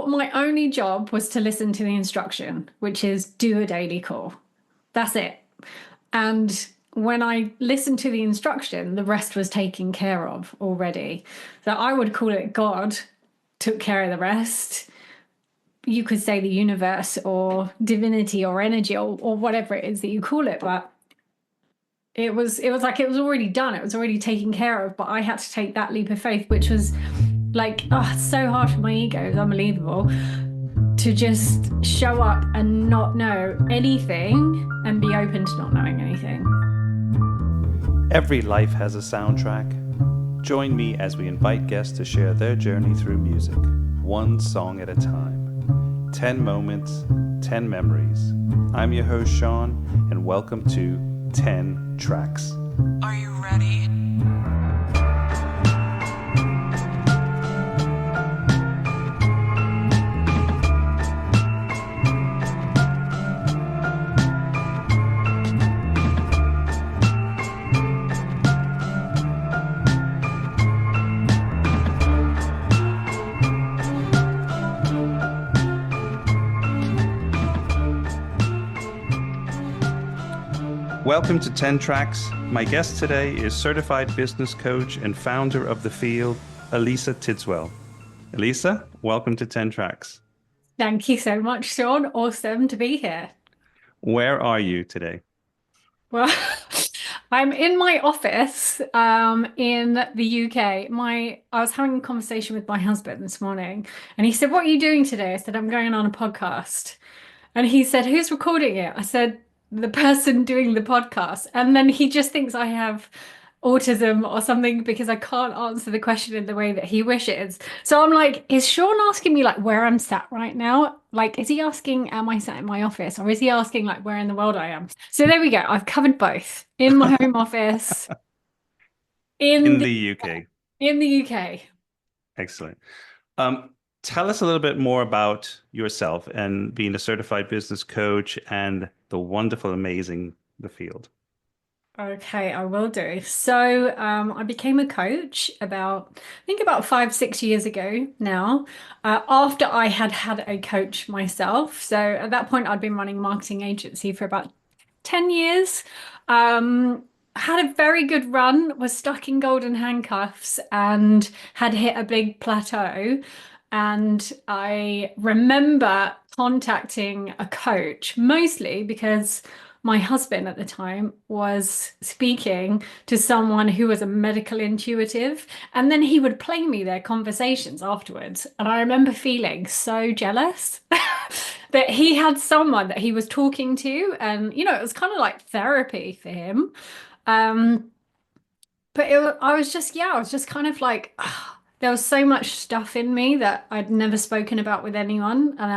my only job was to listen to the instruction, which is do a daily call. That's it. And when I listened to the instruction, the rest was taken care of already. So I would call it God took care of the rest. You could say the universe or divinity or energy or whatever it is that you call it, but it was like it was already done. It was already taken care of, but I had to take that leap of faith, which was like, oh, it's so hard for my ego. It was unbelievable to just show up and not know anything and be open to not knowing anything. Every life has a soundtrack. Join me as we invite guests to share their journey through music, one song at a time. 10 moments, 10 memories. I'm your host, Sean, and welcome to 10 Tracks. Are you ready? Welcome to 10 Tracks. My guest today is certified business coach and founder of The Field, Elisa Tidswell. Elisa, welcome to 10 Tracks. Thank you so much, Sean. Awesome to be here. Where are you today? Well, I'm in my office in the UK. I was having a conversation with my husband this morning, and he said, "What are you doing today?" I said, "I'm going on a podcast." And he said, "Who's recording it?" I said, "The person doing the podcast." And then he just thinks I have autism or something because I can't answer the question in the way that he wishes. So I'm like, is Sean asking me like where I'm sat right now? Like, is he asking, am I sat in my office? Or is he asking like where in the world I am? So there we go. I've covered both in my home office, In the UK. in the UK. Excellent. Tell us a little bit more about yourself and being a certified business coach and the wonderful, amazing The Field. Okay, I will do. So, I became a coach I think about 5, 6 years ago now, after I had had a coach myself. So at that point, I'd been running a marketing agency for about 10 years. Had a very good run, was stuck in golden handcuffs and had hit a big plateau. And I remember contacting a coach mostly because my husband at the time was speaking to someone who was a medical intuitive, and then he would play me their conversations afterwards. And I remember feeling so jealous that he had someone that he was talking to, and it was kind of like therapy for him. But I was just kind of like, there was so much stuff in me that I'd never spoken about with anyone, and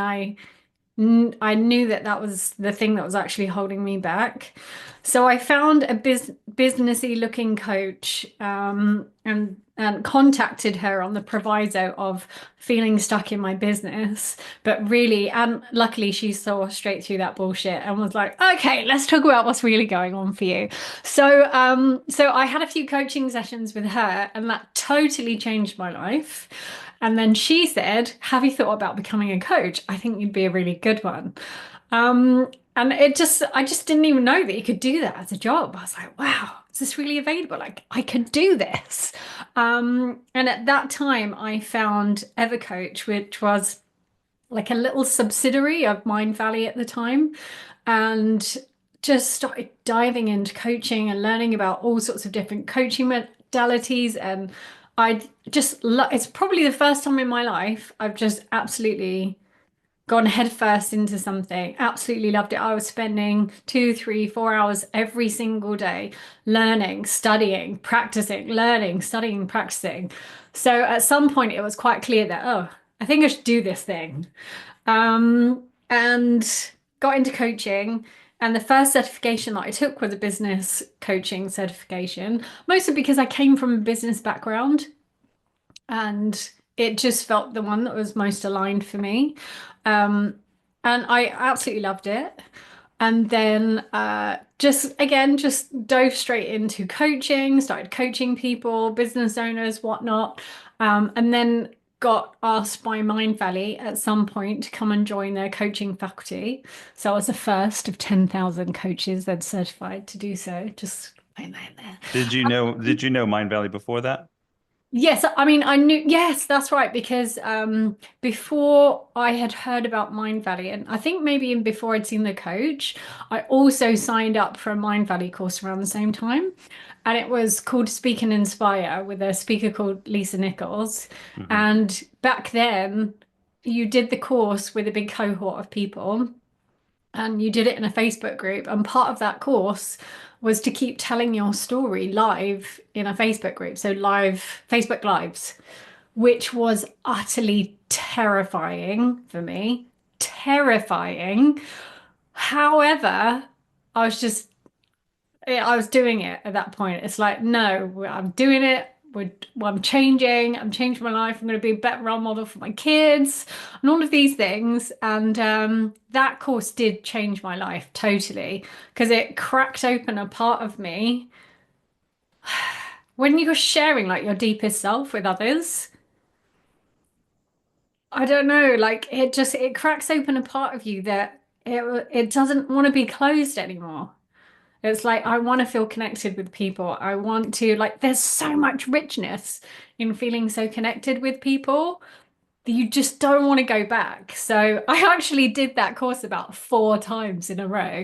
I knew that that was the thing that was actually holding me back. So I found a businessy looking coach, and contacted her on the proviso of feeling stuck in my business. But really, and luckily she saw straight through that bullshit and was like, okay, let's talk about what's really going on for you. So I had a few coaching sessions with her, and that totally changed my life. And then she said, have you thought about becoming a coach? I think you'd be a really good one. And I just didn't even know that you could do that as a job. I was like, wow, is this really available? Like, I could do this. And at that time, I found EverCoach, which was like a little subsidiary of Mindvalley at the time, and just started diving into coaching and learning about all sorts of different coaching modalities. And it's probably the first time in my life I've just absolutely gone headfirst into something, absolutely loved it. I was spending 2, 3, 4 hours every single day learning, studying, practicing, learning, studying, practicing. So at some point it was quite clear that, oh, I think I should do this thing. And got into coaching. And the first certification that I took was a business coaching certification, mostly because I came from a business background and it just felt the one that was most aligned for me. And I absolutely loved it. And then just dove straight into coaching, started coaching people, business owners, whatnot. And then got asked by Mindvalley at some point to come and join their coaching faculty. So I was the first of 10,000 coaches that certified to do so. Just putting that in there. Did you know Mindvalley before that? Yes, I mean, I knew, yes, that's right, because before I had heard about Mindvalley, and I think maybe even before I'd seen the coach, I also signed up for a Mindvalley course around the same time. And it was called Speak and Inspire with a speaker called Lisa Nichols. Hmm. And back then, you did the course with a big cohort of people and you did it in a Facebook group. And part of that course was to keep telling your story live in a Facebook group. So live Facebook lives, which was utterly terrifying for me. Terrifying. However, I was just I was doing it at that point. It's like, no, I'm doing it. I'm changing. I'm changing my life. I'm going to be a better role model for my kids and all of these things. And that course did change my life totally because it cracked open a part of me when you're sharing like your deepest self with others. I don't know, like it cracks open a part of you that it doesn't want to be closed anymore. It's like I want to feel connected with people. I want to like there's so much richness in feeling so connected with people that you just don't want to go back. So I actually did that course about 4 times in a row.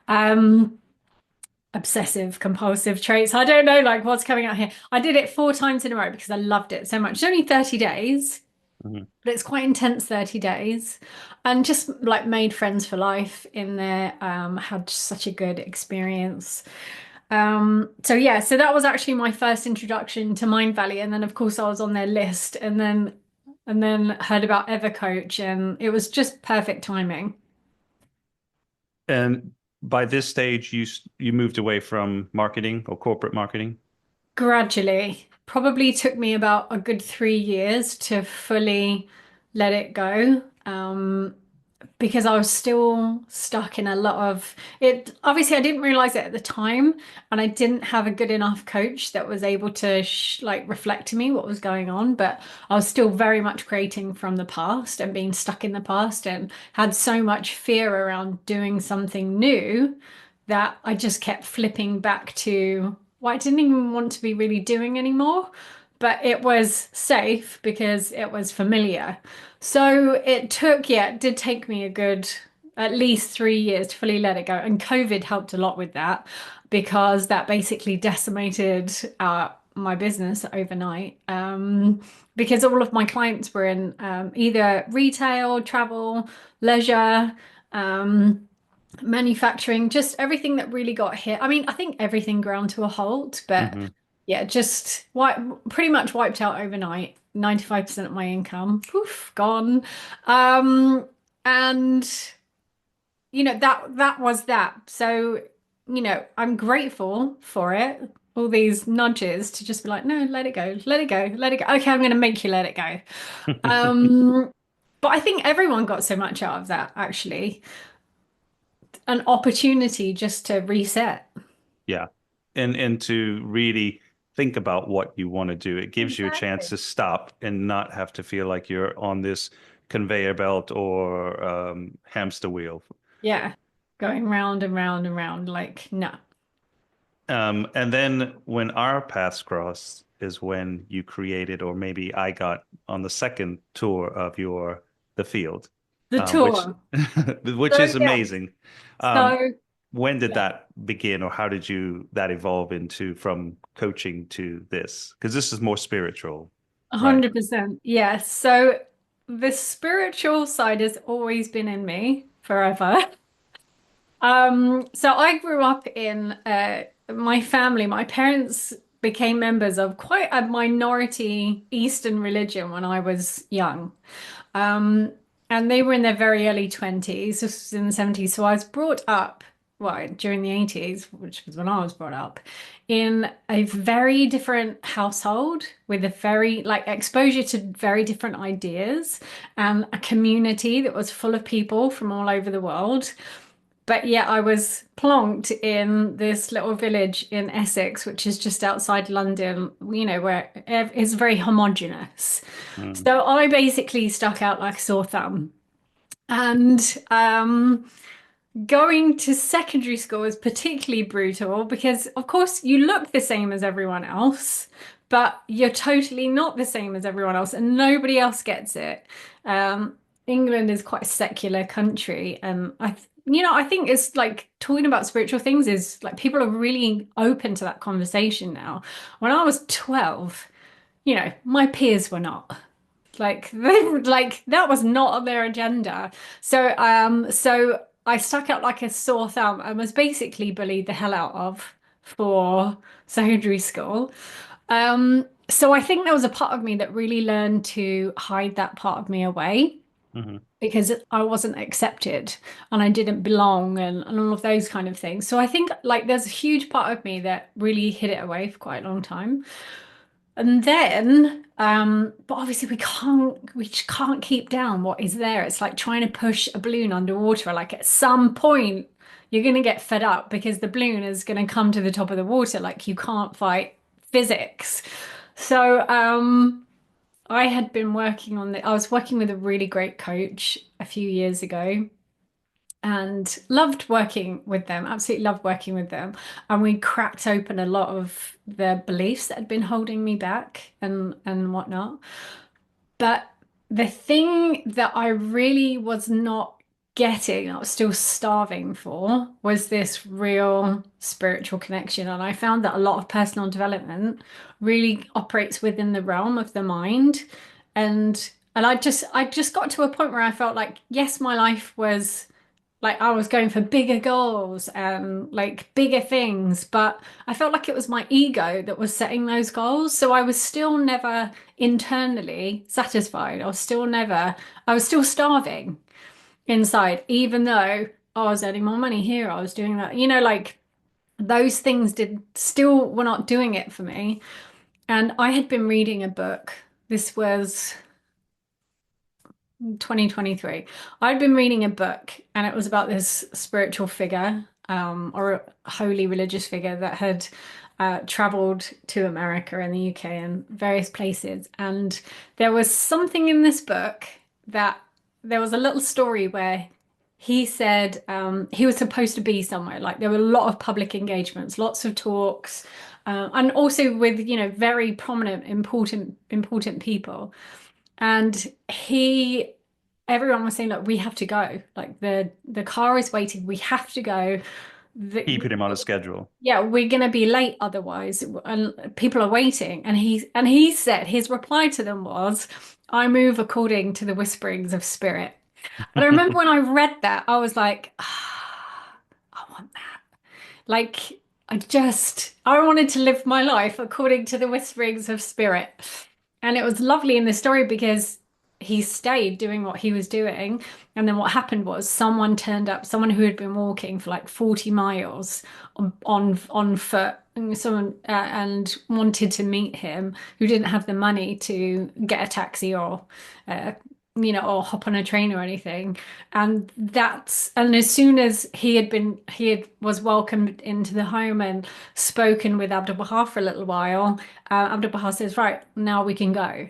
Um, Obsessive compulsive traits. I don't know like what's coming out here. I did it 4 times in a row because I loved it so much. It's only 30 days, Hmm. but it's quite intense 30 days and just like made friends for life in there. Had such a good experience. So yeah, so that was actually my first introduction to Mindvalley, and then of course I was on their list, and then heard about Evercoach, and it was just perfect timing. And by this stage, you moved away from marketing or corporate marketing. Gradually, probably took me about a good 3 years to fully let it go. Because I was still stuck in a lot of it. Obviously, I didn't realize it at the time, and I didn't have a good enough coach that was able to like reflect to me what was going on. But I was still very much creating from the past and being stuck in the past, and had so much fear around doing something new that I just kept flipping back to what I didn't even want to be really doing anymore. But it was safe because it was familiar. So it took, yeah, it did take me a good at least 3 years to fully let it go. And COVID helped a lot with that because that basically decimated my business overnight. Because all of my clients were in either retail, travel, leisure, um, manufacturing, just everything that really got hit. I mean, I think everything ground to a halt, but Hmm. yeah, just pretty much wiped out overnight. 95% of my income, poof, gone. Um, and that was that. So, I'm grateful for it. All these nudges to just be like, no, let it go, let it go, let it go. Okay, I'm gonna make you let it go. Um, but I think everyone got so much out of that, actually. An opportunity just to reset. Yeah. And to really think about what you want to do. It gives you a chance Exactly. to stop and not have to feel like you're on this conveyor belt or hamster wheel. Yeah. Going round and round and round, like, no. And then when our paths crossed is when you created, or maybe I got on the second tour of the field, The which tour. which So is yeah. amazing. Um, So when did yeah, that begin, or how did you that evolve into from coaching to this? Because this is more spiritual, right? 100%. Yes. So the spiritual side has always been in me forever. So I grew up in my family. My parents became members of quite a minority Eastern religion when I was young. Um, and they were in their very early 20s. This was in the 70s. So I was brought up, well, during the 80s, which was when I was brought up, in a very different household with a very, like, exposure to very different ideas and a community that was full of people from all over the world. But yeah, I was plonked in this little village in Essex, which is just outside London, where it's very homogenous. Mm. So I basically stuck out like a sore thumb. And going to secondary school is particularly brutal because, of course, you look the same as everyone else, but you're totally not the same as everyone else, and nobody else gets it. Um, England is quite a secular country, and I think it's like talking about spiritual things is like people are really open to that conversation now. When I was 12, my peers were not. Like that was not on their agenda. So I stuck out like a sore thumb and was basically bullied the hell out of for secondary school. So I think there was a part of me that really learned to hide that part of me away Hmm. because I wasn't accepted and I didn't belong and all of those kind of things. So I think like there's a huge part of me that really hid it away for quite a long time. And then, but obviously we just can't keep down what is there. It's like trying to push a balloon underwater. Like at some point, you're going to get fed up because the balloon is going to come to the top of the water. Like you can't fight physics. So, I was working with a really great coach a few years ago and loved working with them, absolutely loved working with them. And we cracked open a lot of the beliefs that had been holding me back and whatnot. But the thing that I really was not getting, I was still starving for, was this real spiritual connection. And I found that a lot of personal development really operates within the realm of the mind. And I just got to a point where I felt like, yes, my life was like I was going for bigger goals and like bigger things, but I felt like it was my ego that was setting those goals. So I was still never internally satisfied. I was still starving inside, even though I was earning more money here, I was doing that, like those things did still were not doing it for me. And I had been reading a book. This was 2023. I'd been reading a book and it was about this spiritual figure, or a holy religious figure that had traveled to America and the UK and various places. And there was something in this book that there was a little story where he said he was supposed to be somewhere. Like there were a lot of public engagements, lots of talks, and also with, very prominent, important people. And everyone was saying, look, we have to go. Like the car is waiting. We have to go. Keeping him on a schedule. Yeah, we're gonna be late otherwise, and people are waiting. And he said his reply to them was, "I move according to the whisperings of spirit." And I remember when I read that, I was like, I want that. Like, I wanted to live my life according to the whisperings of spirit. And it was lovely in the story because he stayed doing what he was doing. And then what happened was someone turned up, someone who had been walking for like 40 miles on foot, and someone and wanted to meet him who didn't have the money to get a taxi uh, or hop on a train or anything. And as soon as was welcomed into the home and spoken with Abdul Baha for a little while, Abdul Baha says, right, now we can go.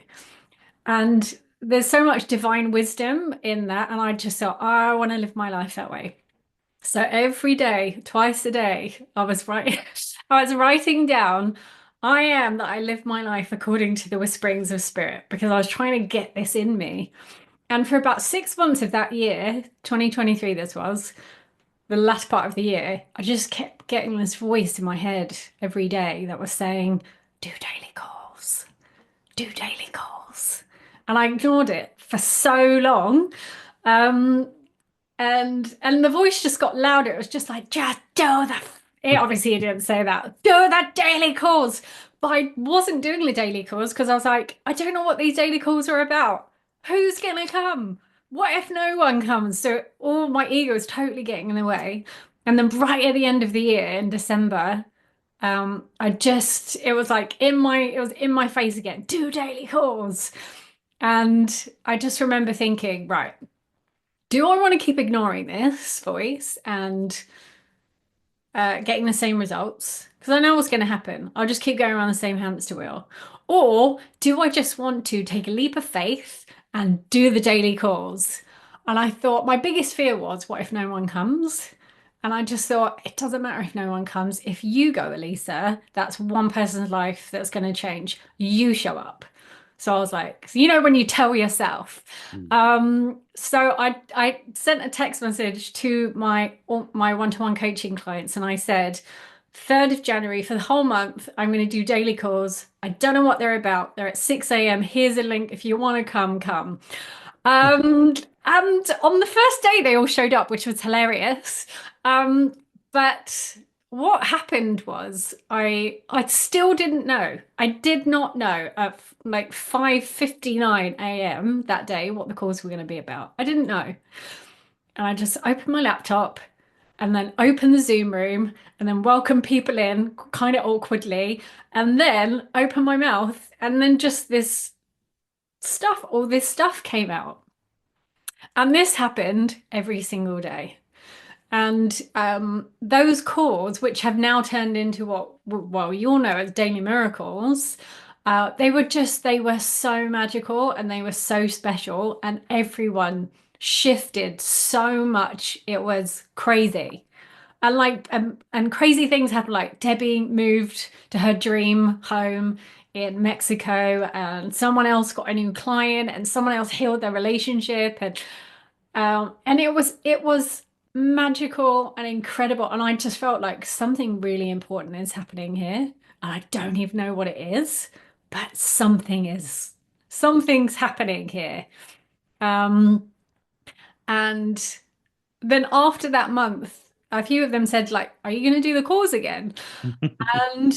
And there's so much divine wisdom in that. And I just thought, oh, I want to live my life that way. So every day, twice a day, I was writing down, I am that I live my life according to the whisperings of spirit, because I was trying to get this in me. And for about 6 months of that year, 2023, this was the last part of the year, I just kept getting this voice in my head every day that was saying, do daily calls, do daily calls. And I ignored it for so long. Um, and the voice just got louder. It was just like, just do the. It obviously it didn't say that. Do the daily calls. But I wasn't doing the daily calls because I was like, I don't know what these daily calls are about. Who's gonna come? What if no one comes? So all my ego is totally getting in the way. And then right at the end of the year in December, it was in my face again. Do daily calls. And I just remember thinking, right. do I want to keep ignoring this voice and getting the same results? Because I know what's going to happen. I'll just keep going around the same hamster wheel. Or do I just want to take a leap of faith and do the daily calls? And I thought my biggest fear was, what if no one comes? And I just thought, it doesn't matter if no one comes. If you go, Elisa, that's one person's life that's going to change. You show up. So I was like, when you tell yourself. Mm. So I sent a text message to my one-to-one coaching clients and I said, 3rd of January for the whole month, I'm going to do daily calls. I don't know what they're about. They're at 6 a.m. Here's a link. If you want to come, come. And on the first day, they all showed up, which was hilarious. But what happened was I still didn't know. I did not know at like 5:59 a.m. that day what the calls were going to be about. I didn't know. And I just opened my laptop and then opened the Zoom room and then welcomed people in kind of awkwardly and then opened my mouth and then just all this stuff came out. And this happened every single day. And those calls, which have now turned into what, well, you all know as daily miracles, they were so magical and they were so special, and everyone shifted so much. It was crazy. And crazy things happened. Like Debbie moved to her dream home in Mexico, and someone else got a new client, and someone else healed their relationship, and it was magical and incredible. And I just felt like something really important is happening here. And I don't even know what it is, but something's happening here. Um, and then after that month, a few of them said, like, are you going to do the calls again? And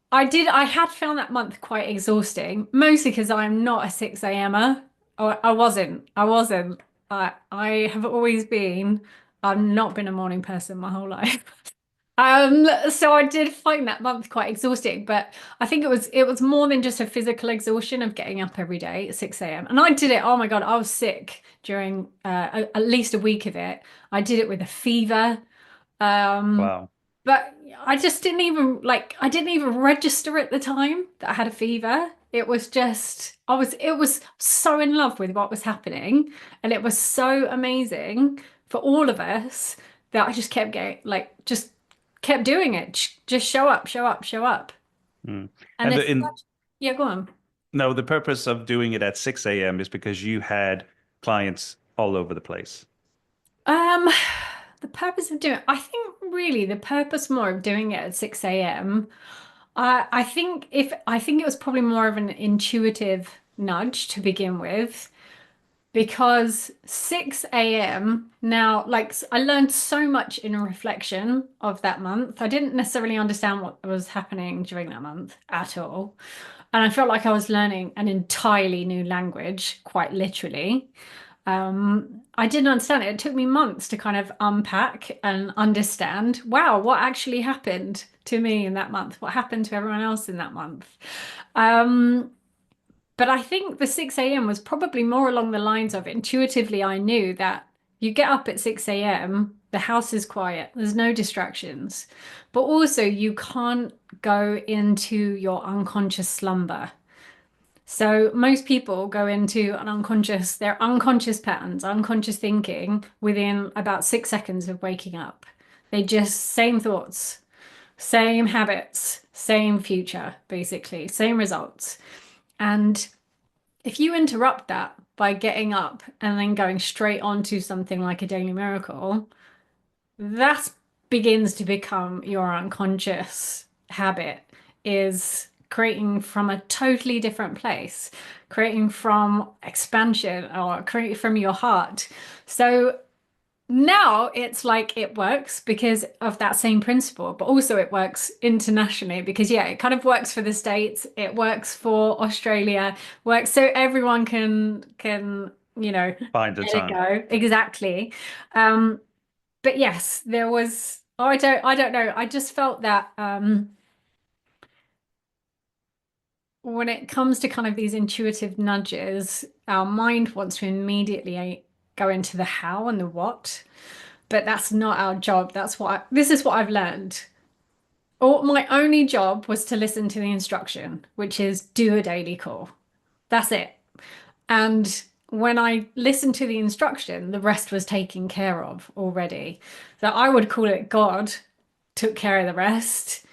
I had found that month quite exhausting, mostly because I'm not a 6 a.m.er. I wasn't. I have always been, I've not been a morning person my whole life. So I did find that month quite exhausting, but I think it was more than just a physical exhaustion of getting up every day at 6 a.m. And I did it, oh my God, I was sick during at least a week of it. I did it with a fever. Um, Wow. but I just didn't even I didn't even register at the time that I had a fever. It was just it was so in love with what was happening and it was so amazing for all of us that I just kept getting just kept doing it. Just show up, show up, show up. Mm. And And it's yeah, go on. no, the purpose of doing it at 6 a.m. is because you had clients all over the place. Um, the purpose of doing I think really the purpose more of doing it at 6 a.m. I think it was probably more of an intuitive nudge to begin with because 6 a.m. now, I learned so much in reflection of that month. I didn't necessarily understand what was happening during that month at all. And I felt like I was learning an entirely new language, quite literally. I didn't understand it. It took me months to kind of unpack and understand, wow, what actually happened to me in that month? What happened to everyone else in that month? Um, but I think the 6 a.m. was probably more along the lines of intuitively, I knew that you get up at 6 a.m., the house is quiet, there's no distractions, but also you can't go into your unconscious slumber. So most people go into their unconscious patterns, unconscious thinking within about 6 seconds of waking up. They just same thoughts, same habits, same future, basically, same results. And if you interrupt that by getting up and then going straight onto something like a daily miracle, that begins to become your unconscious habit is creating from a totally different place, creating from expansion or creating from your heart. So now it's like it works because of that same principle, but also it works internationally because yeah, it kind of works for the States, it works for Australia, works so everyone can, Find the let it time. go. Exactly. Um, but yes, there was I don't know. I just felt that when it comes to kind of these intuitive nudges, our mind wants to immediately go into the how and the what, but that's not our job. This is what I've learned. My only job was to listen to the instruction, which is do a daily call. That's it. And when I listened to the instruction, the rest was taken care of already. So I would call it God took care of the rest.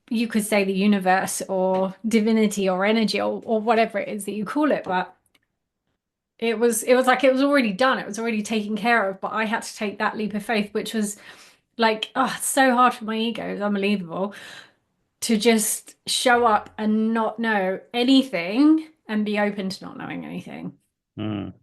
You could say the universe or divinity or energy or whatever it is that you call it, but it was like it was already done. It was already taken care of, but I had to take that leap of faith, which was like, oh, it's so hard for my ego. It's unbelievable to just show up and not know anything and be open to not knowing anything. Mm.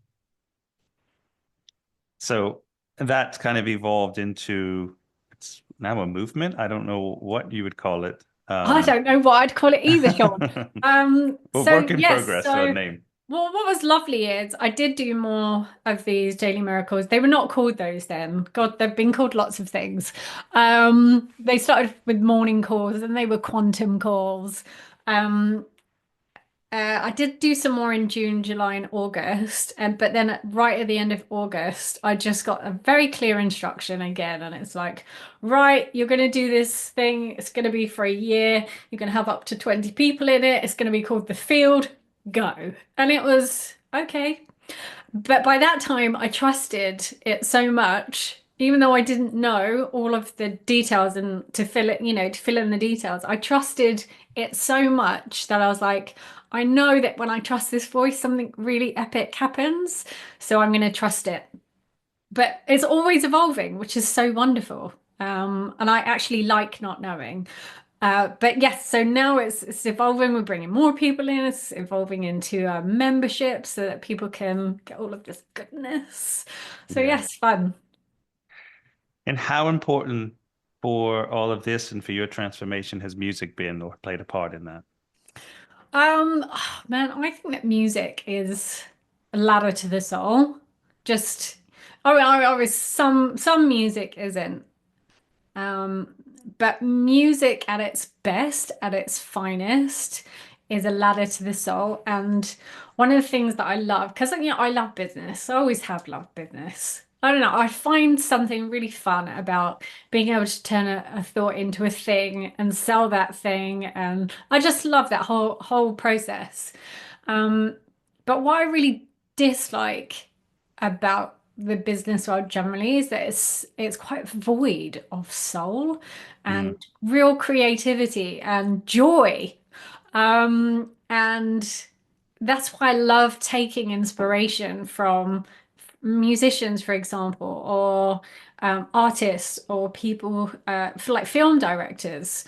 So that's kind of evolved into it's now a movement. I don't know what you would call it. I don't know what I'd call it either, Sean. Well, So work in yes, progress, so name. well, what was lovely is I did do more of these daily miracles. They were not called those then. God, they've been called lots of things. They started with morning calls and they were quantum calls. Um, I did do some more in June, July, and August, but then right at the end of August, I just got a very clear instruction again, and it's like, right, you're going to do this thing. It's going to be for a year. You're going to have up to 20 people in it. It's going to be called The Field. Go. And it was okay. But by that time, I trusted it so much, even though I didn't know all of the details and to fill it, to fill in the details. I trusted it so much that I was like, I know that when I trust this voice, something really epic happens. So I'm going to trust it. But it's always evolving, which is so wonderful. And I actually like not knowing. But yes, so now it's evolving. We're bringing more people in. It's evolving into a membership so that people can get all of this goodness. So Yeah. yes, fun. And how important for all of this and for your transformation has music been or played a part in that? Oh, man, I think that music is a ladder to the soul. Just, I was some music isn't. Um, but music at its best, at its finest, is a ladder to the soul. And one of the things that I love, because I love business. I always have loved business. I don't know. I find something really fun about being able to turn a thought into a thing and sell that thing. And I just love that whole process. Um, but what I really dislike about the business world generally is that it's quite void of soul and Mm. real creativity and joy. And that's why I love taking inspiration from musicians, for example, or artists or people like film directors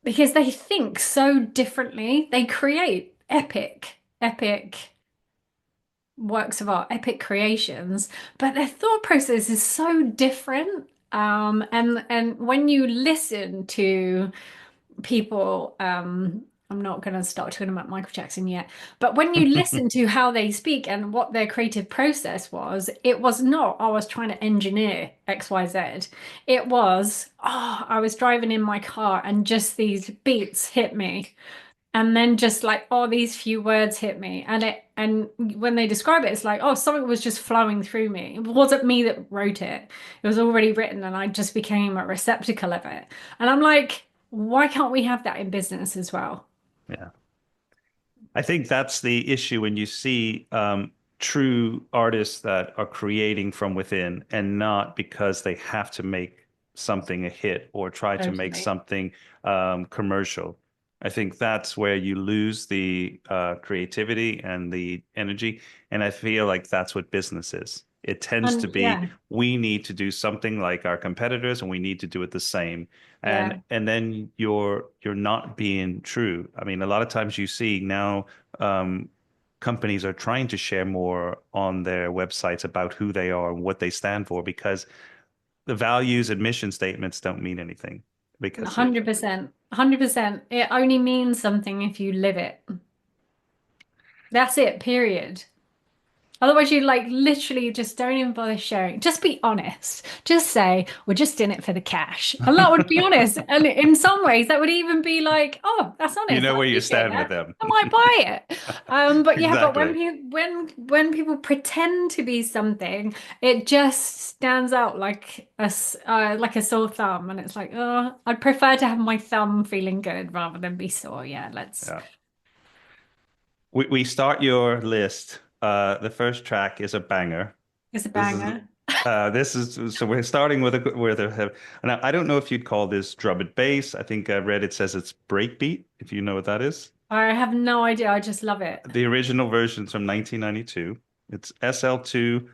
because they think so differently. They create epic works of art, epic creations, but their thought process is so different. And when you listen to people, I'm not going to start talking about Michael Jackson yet, but when you listen to how they speak and what their creative process was, it was not, I was trying to engineer XYZ. It was, oh, I was driving in my car and just these beats hit me. And then just like, oh, these few words hit me. And when they describe it, it's like, oh, something was just flowing through me. It wasn't me that wrote it. It was already written and I just became a receptacle of it. And I'm like, why can't we have that in business as well? Yeah. I think that's the issue when you see true artists that are creating from within and not because they have to make something a hit or try to make Totally. something commercial. I think that's where you lose the creativity and the energy. And I feel like that's what business is. It tends to And be yeah, we need to do something like our competitors and we need to do it the same. yeah, And then you're not being true. I mean, a lot of times you see now um, companies are trying to share more on their websites about who they are and what they stand for because the values and mission statements don't mean anything because 100%. 100%. It only means something if you live it. That's it, period. Otherwise, you like literally just don't even bother sharing. Just be honest. Just say, we're just in it for the cash. And that would be honest. And in some ways, that would even be like, oh, that's You honest. I know where you appreciate stand with that. them. I might buy it. But yeah, but when Exactly. people when people pretend to be something, it just stands out like a sore thumb. And it's like, oh, I'd prefer to have my thumb feeling good rather than be sore. Yeah, let's. Yeah. We start your list. The first track is a banger. It's a This is banger. so we're starting with a now I don't know if you'd call this drum and bass. I think I read it says it's breakbeat, if you know what that is. I have no idea. I just love it. The original version's from 1992. It's SL2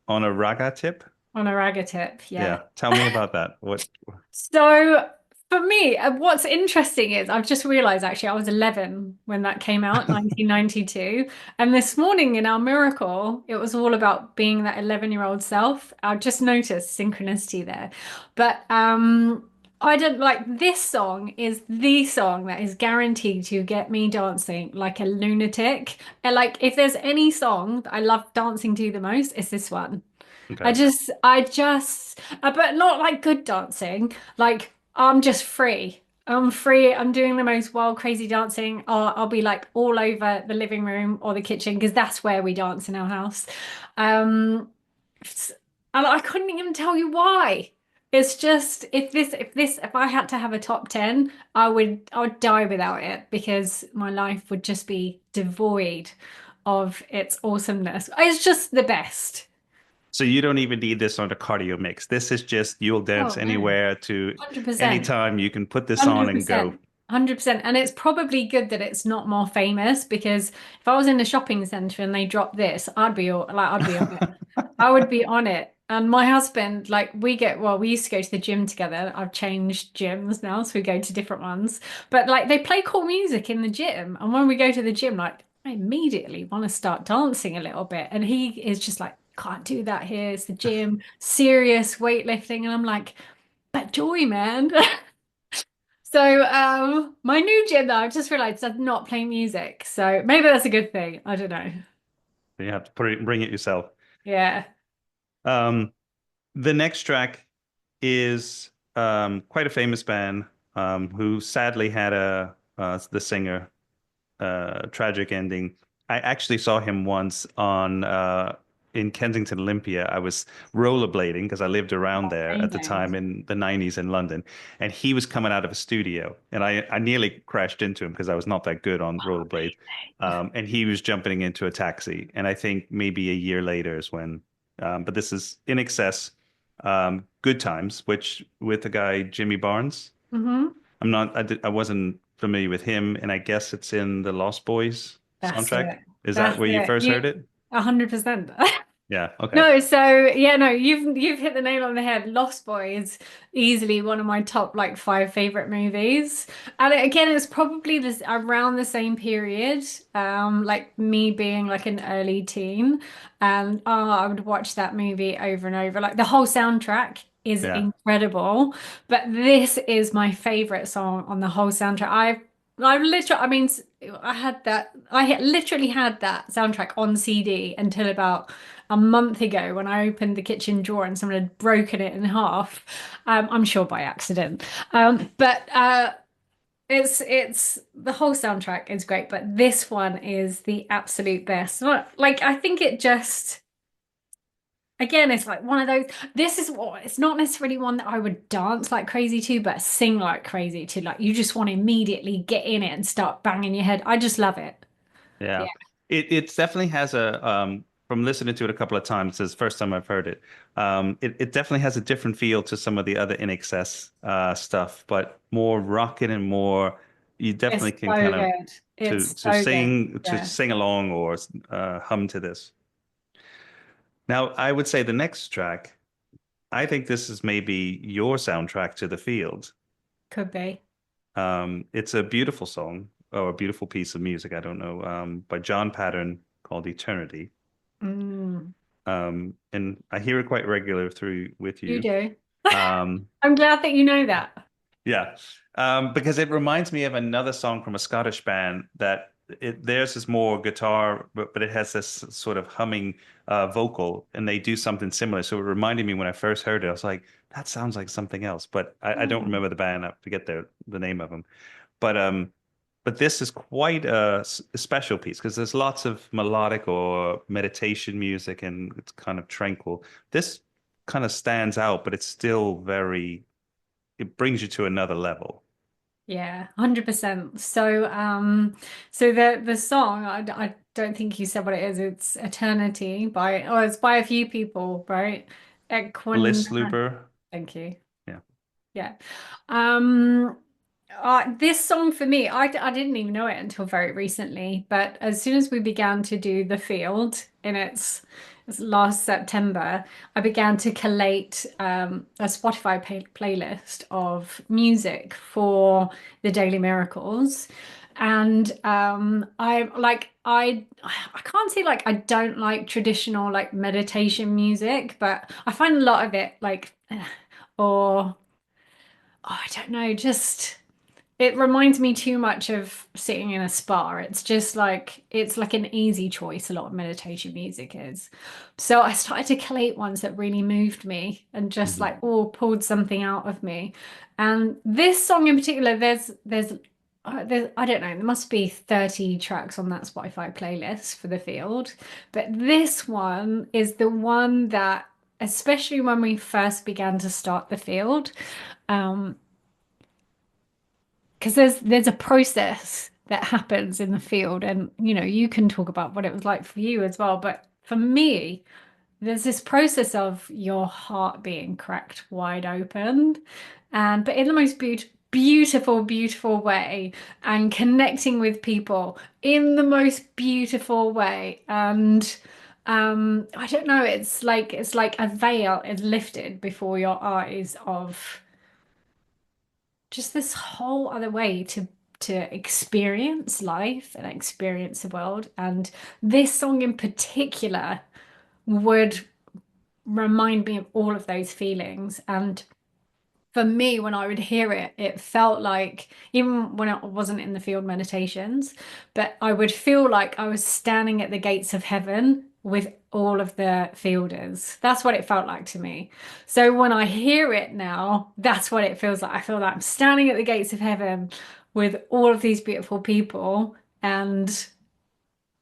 on a Ragga tip. On a Ragga Tip, yeah. Yeah, tell me about that. What? So for me, what's interesting is I've just realized actually I was 11 when that came out, 1992. And this morning in our miracle, it was all about being that 11-year-old self. I just noticed synchronicity there. But I don't like this song is the song that is guaranteed to get me dancing like a lunatic. And like if there's any song that I love dancing to the most, it's this one. Okay. But not like good dancing. Like I'm just free. I'm free. I'm doing the most wild, crazy dancing. I'll be like all over the living room or the kitchen because that's where we dance in our house. Um, and I couldn't even tell you why. It's just if I had to have a top 10, I would die without it because my life would just be devoid of its awesomeness. It's just the best. So you don't even need this on a cardio mix. This is just you'll dance Oh no, anywhere to 100%. anytime. You can put this on and go. 100%. 100%. And it's probably good that it's not more famous because if I was in a shopping centre and they dropped this, I'd be on it. I would be on it. And my husband, like we used to go to the gym together. I've changed gyms now, so we go to different ones. But like they play cool music in the gym. And when we go to the gym, like I immediately want to start dancing a little bit. And he is just like, can't do that here. It's the gym, serious weightlifting. And I'm like, but joy, man. So, my new gym though, I've just realized does not play music. So maybe that's a good thing. I don't know. You have to bring it yourself. Yeah. Um, the next track is quite a famous band who sadly had the singer tragic ending. I actually saw him once on in Kensington Olympia. I was rollerblading because I lived around there at the time Amazing. in the 90s in London, and he was coming out of a studio, and I nearly crashed into him because I was not that good on rollerblades. And he was jumping into a taxi, and I think maybe a year later is when. But this is INXS, Good Times, which with the guy Jimmy Barnes. Hmm. I wasn't familiar with him, and I guess it's in the Lost Boys That's soundtrack. it. Is that That's where you it. first heard it? 100%. Yeah. Okay. No, so yeah, no, you've hit the nail on the head. Lost Boys, easily one of my top like five favorite movies. And again, it's probably this around the same period, like me being like an early teen. And I would watch that movie over and over. Like the whole soundtrack is Yeah. incredible, but this is my favorite song on the whole soundtrack. I've literally, I mean, literally had that soundtrack on CD until about a month ago when I opened the kitchen drawer and someone had broken it in half. I'm sure by accident. But it's the whole soundtrack is great, but this one is the absolute best. Like I think it just again, it's like one of those. This is what it's not necessarily one that I would dance like crazy to, but sing like crazy to. Like you just want to immediately get in it and start banging your head. I just love it. Yeah. Yeah. It definitely has a from listening to it a couple of times, it's the first time I've heard it. It definitely has a different feel to some of the other INXS stuff, but more rocking and more you It's definitely can so kind of good. It's to so good. Yeah. sing along or hum to this. Now, I would say the next track, I think this is maybe your soundtrack to the field. Could be. It's a beautiful song or a beautiful piece of music, I don't know, by John Patton called Eternity. Mm, And I hear it quite regular through with you you. do. Um, I'm glad that you know that. yeah, because it reminds me of another song from a Scottish band that theirs is more guitar, but it has this sort of humming vocal, and they do something similar. So it reminded me when I first heard it, I was like, that sounds like something else, but I don't Oh. remember the band. I forget the name of them. But this is quite a special piece because there's lots of melodic or meditation music, and it's kind of tranquil. This kind of stands out, but it's still it brings you to another level. Yeah, 100%. So the song, I don't think you said what it is. It's Eternity by, oh, it's by a few people, right? Equin, Bliss Looper. thank you. Yeah. Yeah. Um, this song for me, I didn't even know it until very recently, but as soon as we began to do the field in its last September, I began to collate a Spotify playlist of music for the Daily Miracles. And I can't say like I don't like traditional like meditation music, but I find a lot of it like or oh, I don't know, just it reminds me too much of sitting in a spa. It's like an easy choice, a lot of meditation music is. So I started to collate ones that really moved me and just Mhm. like all pulled something out of me. And this song in particular, there's I don't know, there must be 30 tracks on that Spotify playlist for the field. But this one is the one that, especially when we first began to start the field, um, because there's a process that happens in the field, and you can talk about what it was like for you as well, but for me there's this process of your heart being cracked wide open, and but in the most beautiful way, and connecting with people in the most beautiful way. And I don't know, it's like a veil is lifted before your eyes of just this whole other way to experience life and experience the world. And this song in particular would remind me of all of those feelings. And for me, when I would hear it, it felt like, even when I wasn't in the field meditations, but I would feel like I was standing at the gates of heaven with all of the fielders. That's what it felt like to me. So when I hear it now, that's what it feels like. I feel like I'm standing at the gates of heaven with all of these beautiful people. And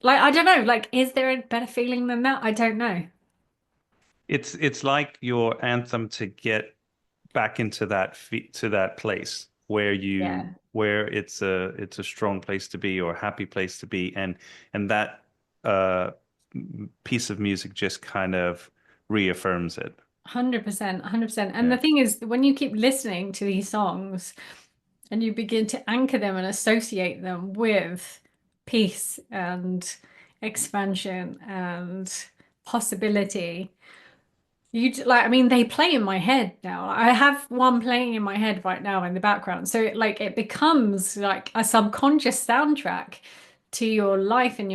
like, I don't know, like, is there a better feeling than that? I don't know. It's like your anthem to get back into to that place Yeah. where it's a strong place to be or a happy place to be, and that uh piece of music just kind of reaffirms it. 100%, 100%. And the Yeah. thing is, when you keep listening to these songs and you begin to anchor them and associate them with peace and expansion and possibility, like, I mean, they play in my head now. I have one playing in my head right now in the background. So it becomes like a subconscious soundtrack to your life and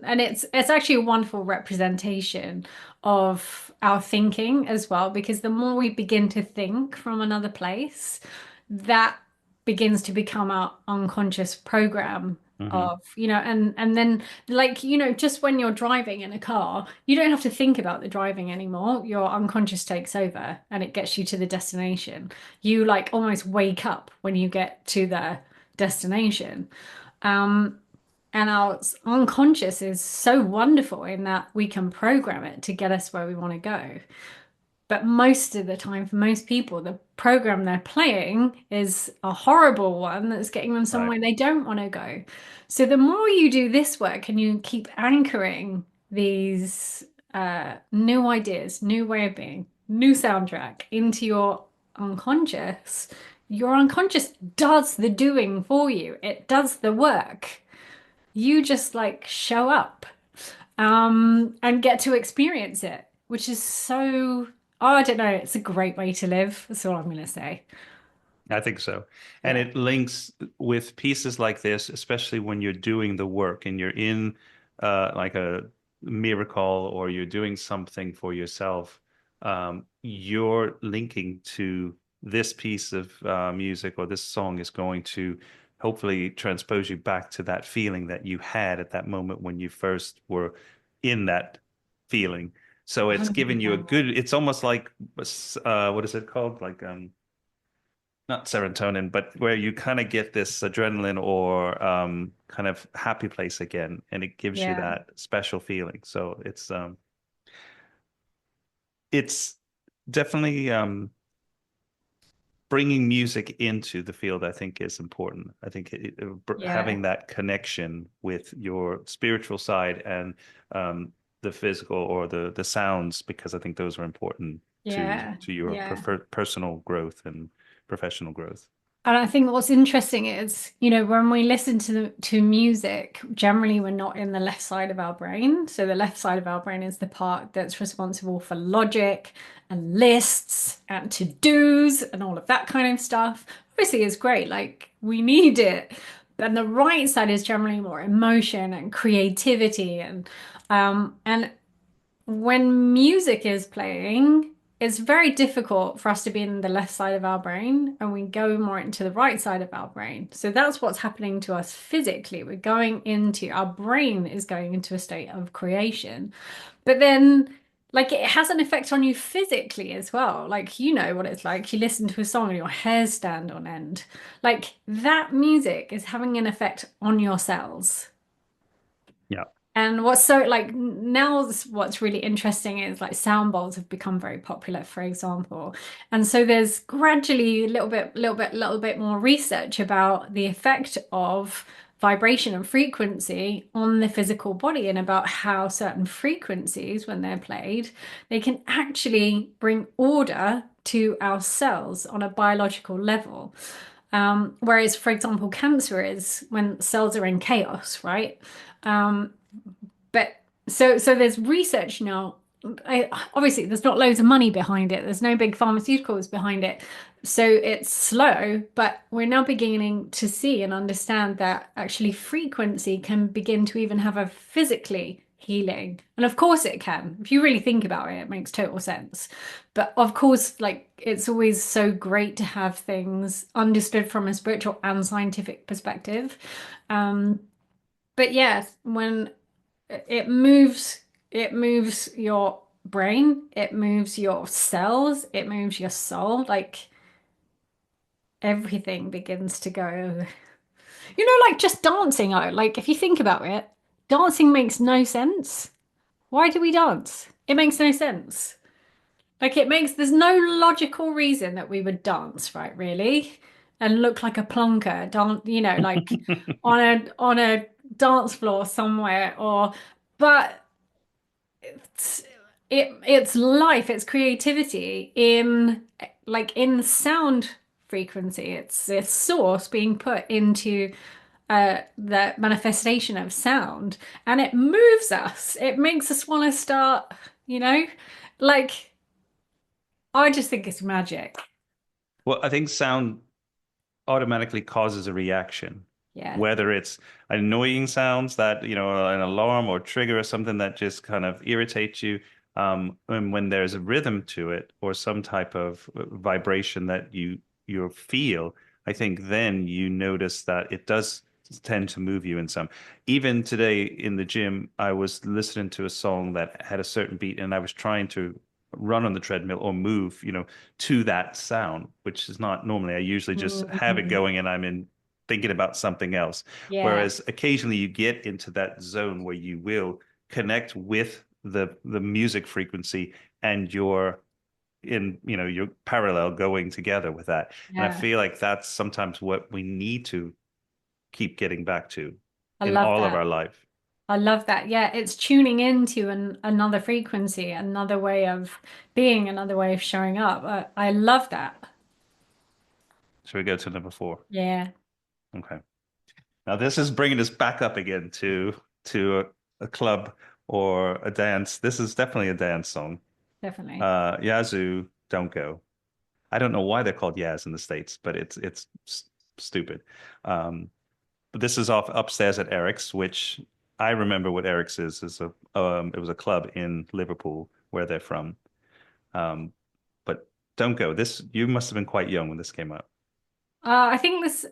and it's actually a wonderful representation of our thinking as well, because the more we begin to think from another place, that begins to become our unconscious program Hmm. of, and then, like, just when you're driving in a car, you don't have to think about the driving anymore. Your unconscious takes over and it gets you to the destination. You like almost wake up when you get to the destination. Um, and our unconscious is so wonderful in that we can program it to get us where we want to go. But most of the time, for most people, the program they're playing is a horrible one that's getting them Right. somewhere they don't want to go. So the more you do this work and you keep anchoring these new ideas, new way of being, new soundtrack into your unconscious does the doing for you. It does the work. You just like show up and get to experience it, which is so, oh, I don't know, it's a great way to live. That's all I'm going to say. I think so. And Yeah. it links with pieces like this, especially when you're doing the work and you're in like a miracle or you're doing something for yourself. You're linking to this piece of music or this song is going to hopefully transpose you back to that feeling that you had at that moment when you first were in that feeling. So it's given you a 100%. good, it's almost like, what is it called? Like, not serotonin, but where you kind of get this adrenaline or kind of happy place again, and it gives you Yeah. that special feeling. So it's definitely bringing music into the field, I think, is important. I think Yeah. having that connection with your spiritual side and the physical or the sounds, because I think those are important Yeah. to your Yeah. personal growth and professional growth. And I think what's interesting is, when we listen to music, generally we're not in the left side of our brain. So the left side of our brain is the part that's responsible for logic and lists and to-dos and all of that kind of stuff. Obviously, it's great, like we need it. And the right side is generally more emotion and creativity and when music is playing, it's very difficult for us to be in the left side of our brain and we go more into the right side of our brain. So that's what's happening to us physically. Our brain is going into a state of creation. But then, like, it has an effect on you physically as well. Like, you know what it's like. You listen to a song and your hairs stand on end. Like, that music is having an effect on your cells. Yeah. And what's so like now what's really interesting is like sound bowls have become very popular, for example. And so there's gradually a little bit more research about the effect of vibration and frequency on the physical body and about how certain frequencies, when they're played, they can actually bring order to our cells on a biological level. Whereas, for example, cancer is when cells are in chaos, right? Um, but so there's research now. Obviously, there's not loads of money behind it. There's no big pharmaceuticals behind it. So it's slow, but we're now beginning to see and understand that actually frequency can begin to even have a physically healing. And of course it can. If you really think about it, it makes total sense. But of course, like it's always so great to have things understood from a spiritual and scientific perspective. Um, but yes, when it moves it moves your brain, it moves your cells, it moves your soul, like everything begins to go. Like just dancing, like if you think about it, dancing makes no sense. Why do we dance? It makes no sense. Like there's no logical reason that we would dance, right, really? And look like a plonker, like on a dance floor somewhere but it's life, it's creativity in sound frequency. It's a source being put into the manifestation of sound, and it moves us. It makes us want to start, you know, like I just think it's magic. Well, I think sound automatically causes a reaction, Yeah. whether it's annoying sounds that, an alarm or trigger or something that just kind of irritates you. And when there's a rhythm to it or some type of vibration that you feel, I think then you notice that it does tend to move you in some. Even today in the gym, I was listening to a song that had a certain beat, and I was trying to run on the treadmill or move, to that sound, which is not normally. I usually just have it Mhm. going and I'm in thinking about something else. Yeah. Whereas occasionally you get into that zone where you will connect with the music frequency and you're parallel going together with that. And I Yeah. feel like that's sometimes what we need to keep getting back to I in love all of that. our life. I love that. Yeah, it's tuning into another frequency, another way of being, another way of showing up. I love that. Shall we go to number 4? Yeah, Okay. Now this is bringing us back up again to a club or a dance. This is definitely a dance song. definitely. Yazoo, Don't Go. I don't know why they're called Yaz in the States, but it's stupid. Um, but this is off upstairs at Eric's, which I remember what Eric's is it was a club in Liverpool where they're from. Um, but Don't Go. This you must have been quite young when this came out. I think this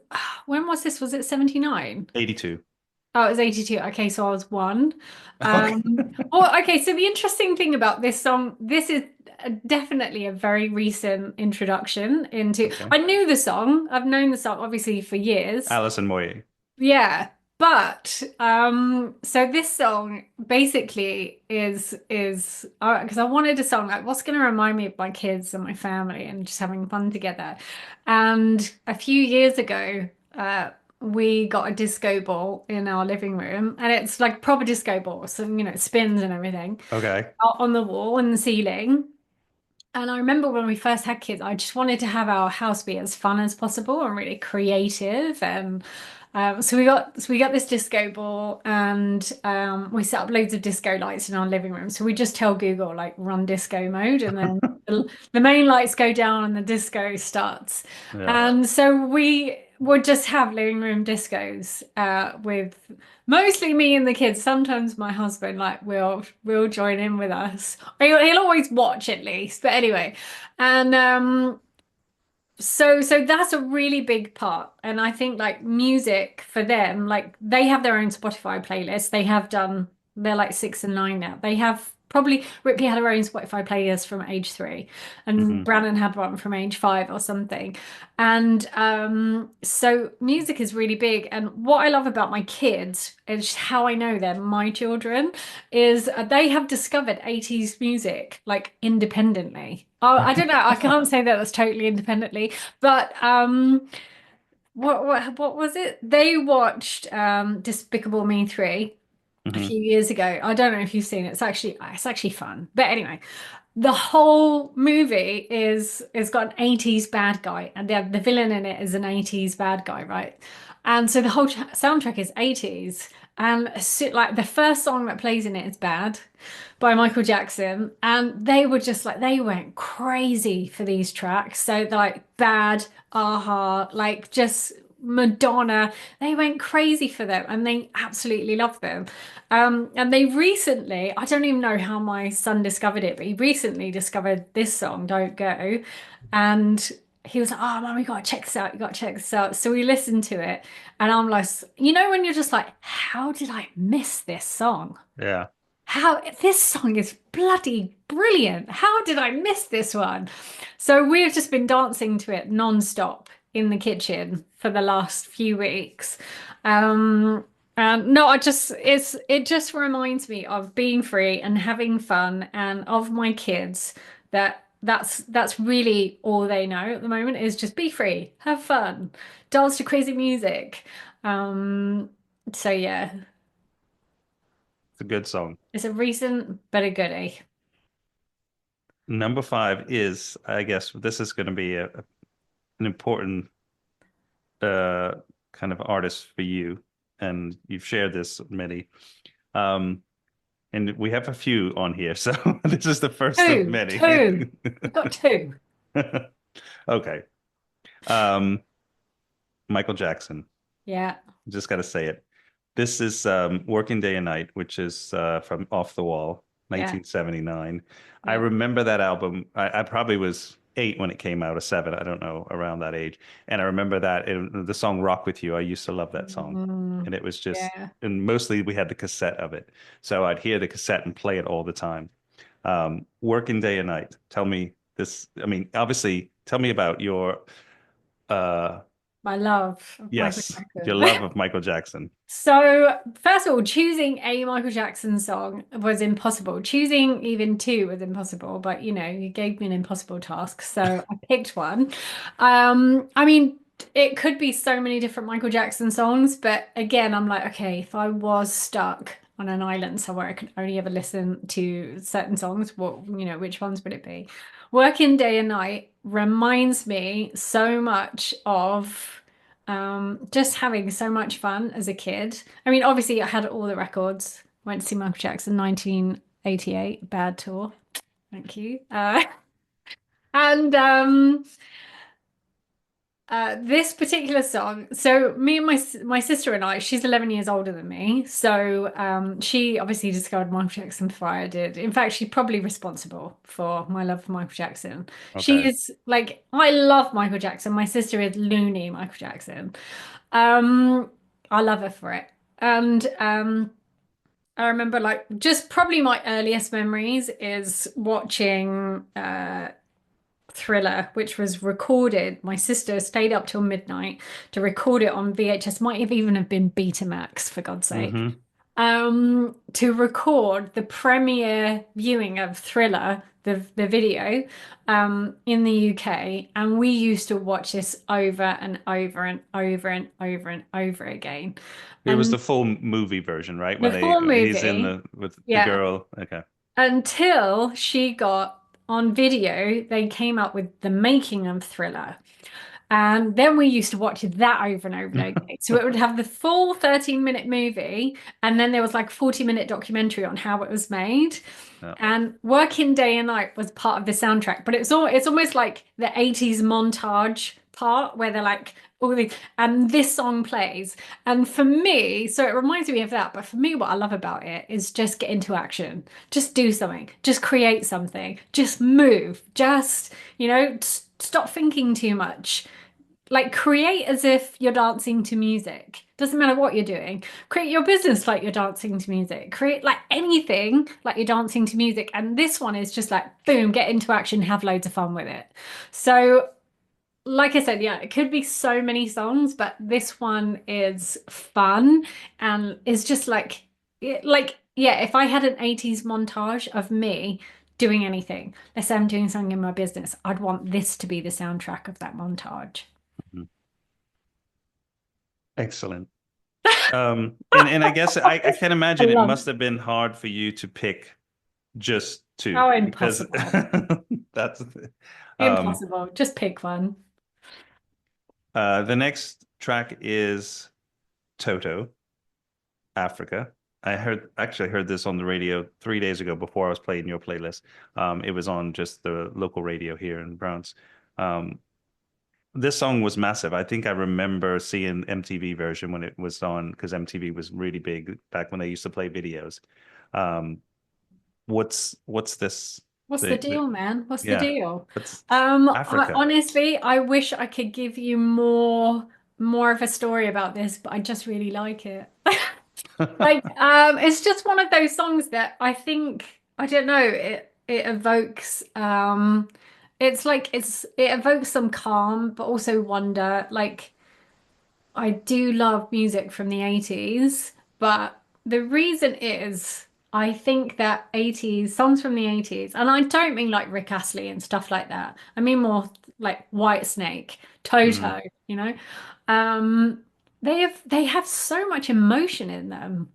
when was this? Was it 79? 82. Oh, it was 82. Okay, so I was one. Okay. Okay, so the interesting thing about this song, this is definitely a very recent introduction into. Okay. I knew the song. I've known the song obviously for years. Alison Moyet. Yeah, but so this song basically is because I wanted a song like what's going to remind me of my kids and my family and just having fun together. And a few years ago, we got a disco ball in our living room, and it's like proper disco ball, so it spins and everything Okay. out on the wall and the ceiling. And I remember when we first had kids, I just wanted to have our house be as fun as possible and really creative. And so we got this disco ball, and we set up loads of disco lights in our living room. So we just tell Google like run disco mode, and then the main lights go down and the disco starts. Yeah. And so we would just have living room discos with mostly me and the kids. Sometimes my husband like will join in with us. He'll always watch at least. But anyway, and so that's a really big part. And I think like music for them, like they have their own Spotify playlist. They're like 6 and 9 now. They have probably Ripley had her own Spotify playlist from age 3, and Hmm. Brandon had one from age 5 or something. And so music is really big. And what I love about my kids is how I know they're my children is they have discovered 80s music like independently. Oh, I don't know. I can't say that that's totally independently, but what was it? They watched Despicable Me 3 a Hmm. few years ago. I don't know if you've seen it. It's actually fun. But anyway, the whole movie is got an 80s bad guy, and the villain in it is an 80s bad guy, right? And so the whole soundtrack is 80s. And like the first song that plays in it is Bad by Michael Jackson. And they were just like, they went crazy for these tracks. So like Bad, Aha, like just Madonna, they went crazy for them and they absolutely love them. And they recently, I don't even know how my son discovered it, but he recently discovered this song, Don't Go. And he was like, oh, man, we gotta check this out. You gotta check this out. So we listened to it, and I'm like, when you're just like, how did I miss this song? Yeah. How this song is bloody brilliant. How did I miss this one? So we've just been dancing to it non-stop in the kitchen for the last few weeks. And no, it just reminds me of being free and having fun and of my kids that's really all they know at the moment is just be free, have fun, dance to crazy music. Um, so yeah, It's a good song. it's a recent but a goodie. Number 5 is, I guess, this is going to be an important uh, kind of artist for you, and you've shared this with many. Um, and we have a few on here, so this is the first of Two, many. two. We've got two. Okay. Um, Michael Jackson. Yeah, Just got to say it. This is Working Day and Night, which is from Off the Wall, yeah, 1979. I yeah. remember that album. I probably was 8 when it came out, or 7, I don't know, around that age. And I remember that the song Rock With You, I used to love that song. Mm, And it was just, yeah. and mostly we had the cassette of it. So I'd hear the cassette and play it all the time. Working Day and Night. Tell me this. I mean, obviously, tell me about uh, My love of Michael yes, your Jackson. love of Michael Jackson. So, first of all, choosing a Michael Jackson song was impossible. Choosing even two was impossible, but you gave me an impossible task, so I picked one. I mean, it could be so many different Michael Jackson songs, but again, I'm like, okay, if I was stuck on an island somewhere, I could only ever listen to certain songs. Which ones would it be? Working Day and Night reminds me so much of just having so much fun as a kid. I mean, obviously, I had all the records. Went to see Michael Jackson 1988, Bad Tour. Thank you. And this particular song, so me and my sister and I, she's 11 years older than me, so she obviously discovered Michael Jackson before I did. In fact, she's probably responsible for my love for Michael Jackson. She Okay. is like, I love Michael Jackson. My sister is loony Michael Jackson. Um, I love her for it. And I remember like just probably my earliest memories is watching Thriller, which was recorded. My sister stayed up till midnight to record it on VHS, might have even have been Betamax, for God's sake, Hmm. to record the premiere viewing of Thriller, the video, in the UK, and we used to watch this over and over and over and over and over again. It was And the full movie version, right? the When full he's in movie, the with the yeah, girl. Okay. until she got on video, they came up with the making of Thriller. And then we used to watch that over and over and over again. So it would have the full 13-minute movie, and then there was like a 40-minute documentary on how it was made. Yeah. And Working Day and Night was part of the soundtrack, but it's almost like the 80s montage part where they're like all the and this song plays. And for me, so it reminds me of that, but for me, what I love about it is just get into action. Just do something, just create something, just move, just, stop thinking too much. Like create as if you're dancing to music. Doesn't matter what you're doing. Create your business like you're dancing to music. Create like anything like you're dancing to music. And this one is just like, boom, get into action, have loads of fun with it. So, like I said, yeah, it could be so many songs, but this one is fun and is just like, yeah, if I had an 80s montage of me doing anything, let's say I'm doing something in my business, I'd want this to be the soundtrack of that montage. Mhm. Excellent. And I guess I can I imagine it love must have been hard for you to pick just two How because impossible. that's um Impossible. Just pick one. the next track is Toto, Africa. I actually heard this on the radio 3 days ago before I was playing your playlist. It was on just the local radio here in Browns. Um, this song was massive. I think I remember seeing MTV version when it was on because MTV was really big back when they used to play videos. Um, what's this? What's the deal, man? What's the Yeah, deal? it's I Africa. honestly, I wish I could give you more of a story about this, but I just really like it. Like, it's just one of those songs that I think, I don't know, it evokes it evokes some calm, but also wonder. Like I do love music from the 80s, but the reason is I think that 80s songs from the 80s, and I don't mean like Rick Astley and stuff like that. I mean more like Whitesnake, Mm, Toto, you know. Um, they have so much emotion in them.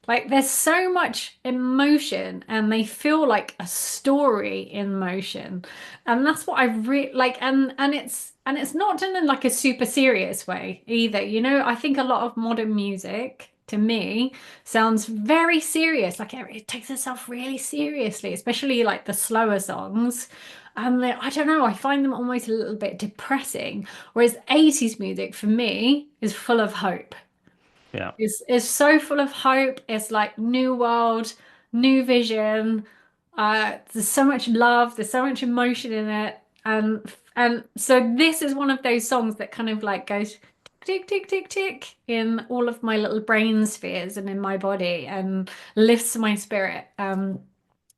Like there's so much emotion and they feel like a story in motion. And that's what I really like and it's not done in like a super serious way either. I think a lot of modern music to me sounds very serious. Like it takes itself really seriously, especially like the slower songs. I don't know, I find them almost a little bit depressing. Whereas 80s music for me is full of hope. yeah. It's so full of hope. It's like new world, new vision. There's so much love. There's so much emotion in it, and so this is one of those songs that kind of like goes tick tick tick tick in all of my little brain spheres and in my body and lifts my spirit.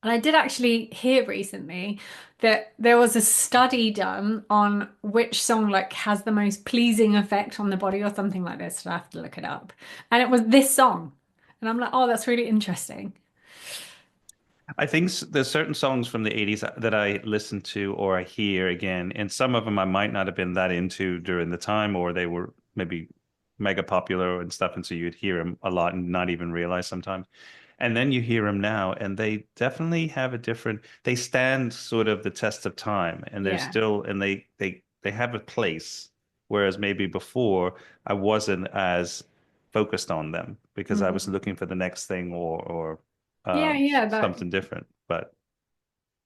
And I did actually hear recently that there was a study done on which song like has the most pleasing effect on the body or something like this. So I have to look it up. And it was this song. And I'm like, oh, that's really interesting. I think there's certain songs from the 80s that I listen to or I hear again, and some of them I might not have been that into during the time, or they were maybe mega popular and stuff, and so you'd hear them a lot and not even realize sometimes. And then you hear them now, and they definitely have a different, they stand sort of the test of time, and they're Yeah. still, and they have a place, whereas maybe before I wasn't as focused on them because I was Mhm. looking for the next thing or Yeah, yeah, something different. But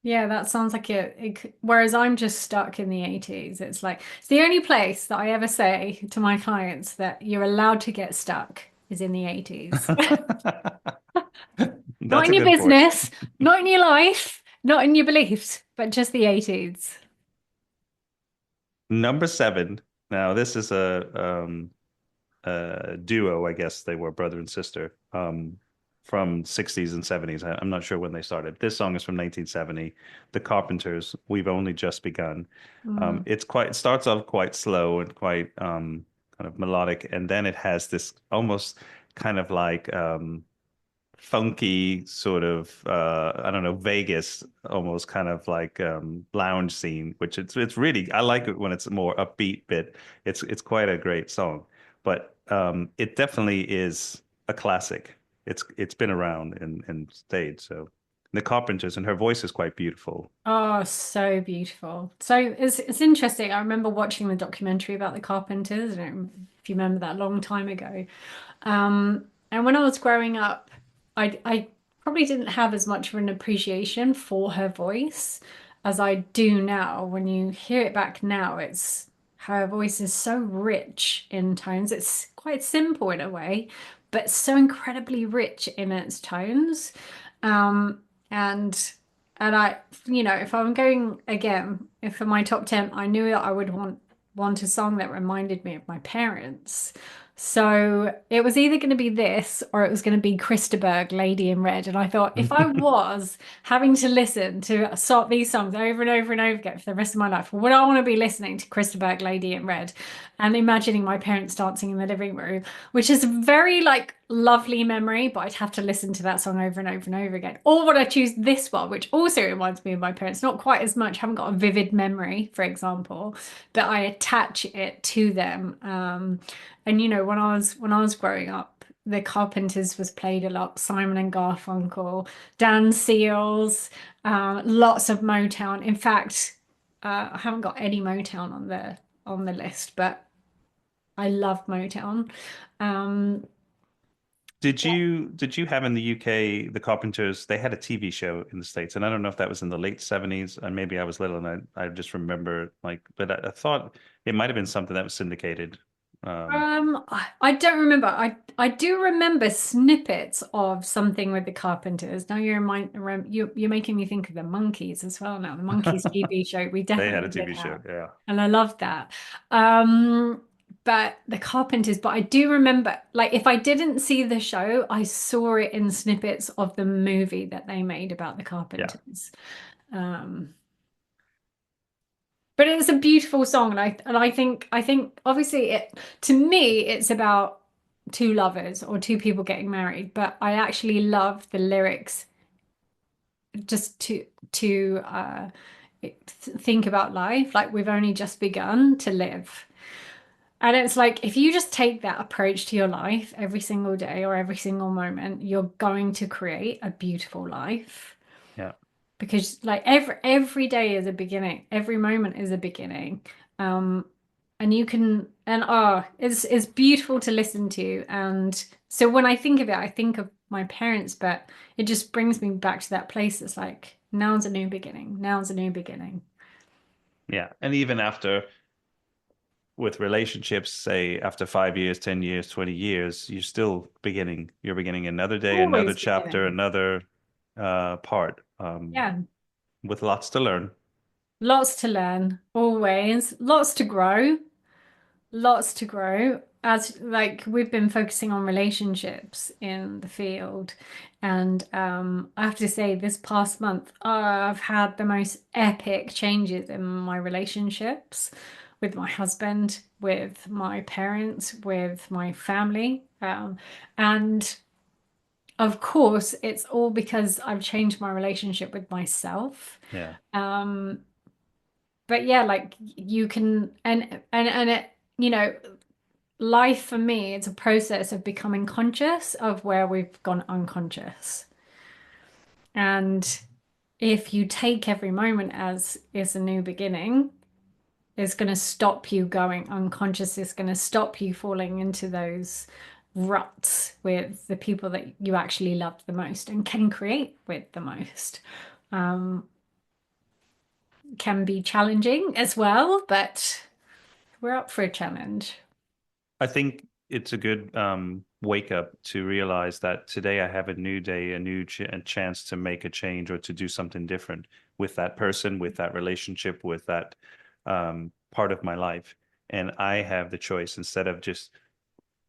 that sounds like whereas I'm just stuck in the 80s. It's like it's the only place that I ever say to my clients that you're allowed to get stuck is in the 80s. Not that's in a your good point. business, not in your life, not in your beliefs, but just the 80s. Number seven. Now, this is duo, I guess they were brother and sister, from 60s and 70s. I'm not sure when they started. This song is from 1970. The Carpenters, We've Only Just Begun. Mm. It starts off quite slow and quite kind of melodic, and then it has this almost kind of like funky sort of I don't know, Vegas almost kind of like lounge scene, which it's really, I like it when it's a more upbeat bit. It's quite a great song, but it definitely is a classic. It's been around and stayed. So the Carpenters, and her voice is quite beautiful. Oh, so beautiful. So it's interesting. I remember watching the documentary about the Carpenters, and if you remember that, a long time ago. And when I was growing up, I probably didn't have as much of an appreciation for her voice as I do now. When you hear it back now, it's her voice is so rich in tones. It's quite simple in a way, but so incredibly rich in its tones. Um, and I, if I'm going again, if for my top 10, I knew that I would want a song that reminded me of my parents. So it was either going to be this or it was going to be Christaberg, Lady in Red. And I thought if I was having to listen to these songs over and over and over again for the rest of my life, would I want to be listening to Christaberg, Lady in Red and imagining my parents dancing in the living room, which is a very like lovely memory, but I'd have to listen to that song over and over and over again. Or would I choose this one, which also reminds me of my parents? Not quite as much, haven't got a vivid memory, for example, but I attach it to them. And when I was growing up, the Carpenters was played a lot, Simon and Garfunkel, Dan Seals, lots of Motown. In fact, I haven't got any Motown on the list, but I love Motown. Um, Did you have in the UK the Carpenters? They had a TV show in the States, and I don't know if that was in the late 70s, and maybe I was little and I just remember like, but I thought it might have been something that was syndicated. Um, I don't remember. I do remember snippets of something with the Carpenters. Now you're making me think of the Monkeys as well now. The Monkeys TV show we they had a definitely did TV show, have. yeah. And I loved that. Um, but the Carpenters, but I do remember like if I didn't see the show, I saw it in snippets of the movie that they made about the Yeah. Carpenters. Um, but it's a beautiful song, and I think obviously it to me it's about two lovers or two people getting married, but I actually love the lyrics just to think about life like we've only just begun to live. And it's like if you just take that approach to your life every single day or every single moment, you're going to create a beautiful life. Yeah. Because like every day is a beginning, every moment is a beginning. Um, and you can and it's beautiful to listen to. And so when I think of it, I think of my parents, but it just brings me back to that place. It's like now's a new beginning. Now's a new beginning. Yeah. And even after with relationships, say after 5 years, 10 years, 20 years, you're beginning another day, another Always chapter, beginning. another part, Yeah. with lots to learn. Lots to learn, always. Lots to grow. Lots to grow. As like we've been focusing on relationships in the field, and I have to say, this past month, I've had the most epic changes in my relationships with my husband, with my parents, with my family, and of course, it's all because I've changed my relationship with myself. Yeah. Um, but yeah, like you can and it, you know life for me, it's a process of becoming conscious of where we've gone unconscious. And if you take every moment as is a new beginning, it's going to stop you going unconscious. It's going to stop you falling into those ruts with the people that you actually love the most and can create with the most. Um, can be challenging as well, but we're up for a challenge. I think it's a good wake up to realize that today I have a new day, a chance to make a change or to do something different with that person, with that relationship, with that part of my life. And I have the choice instead of just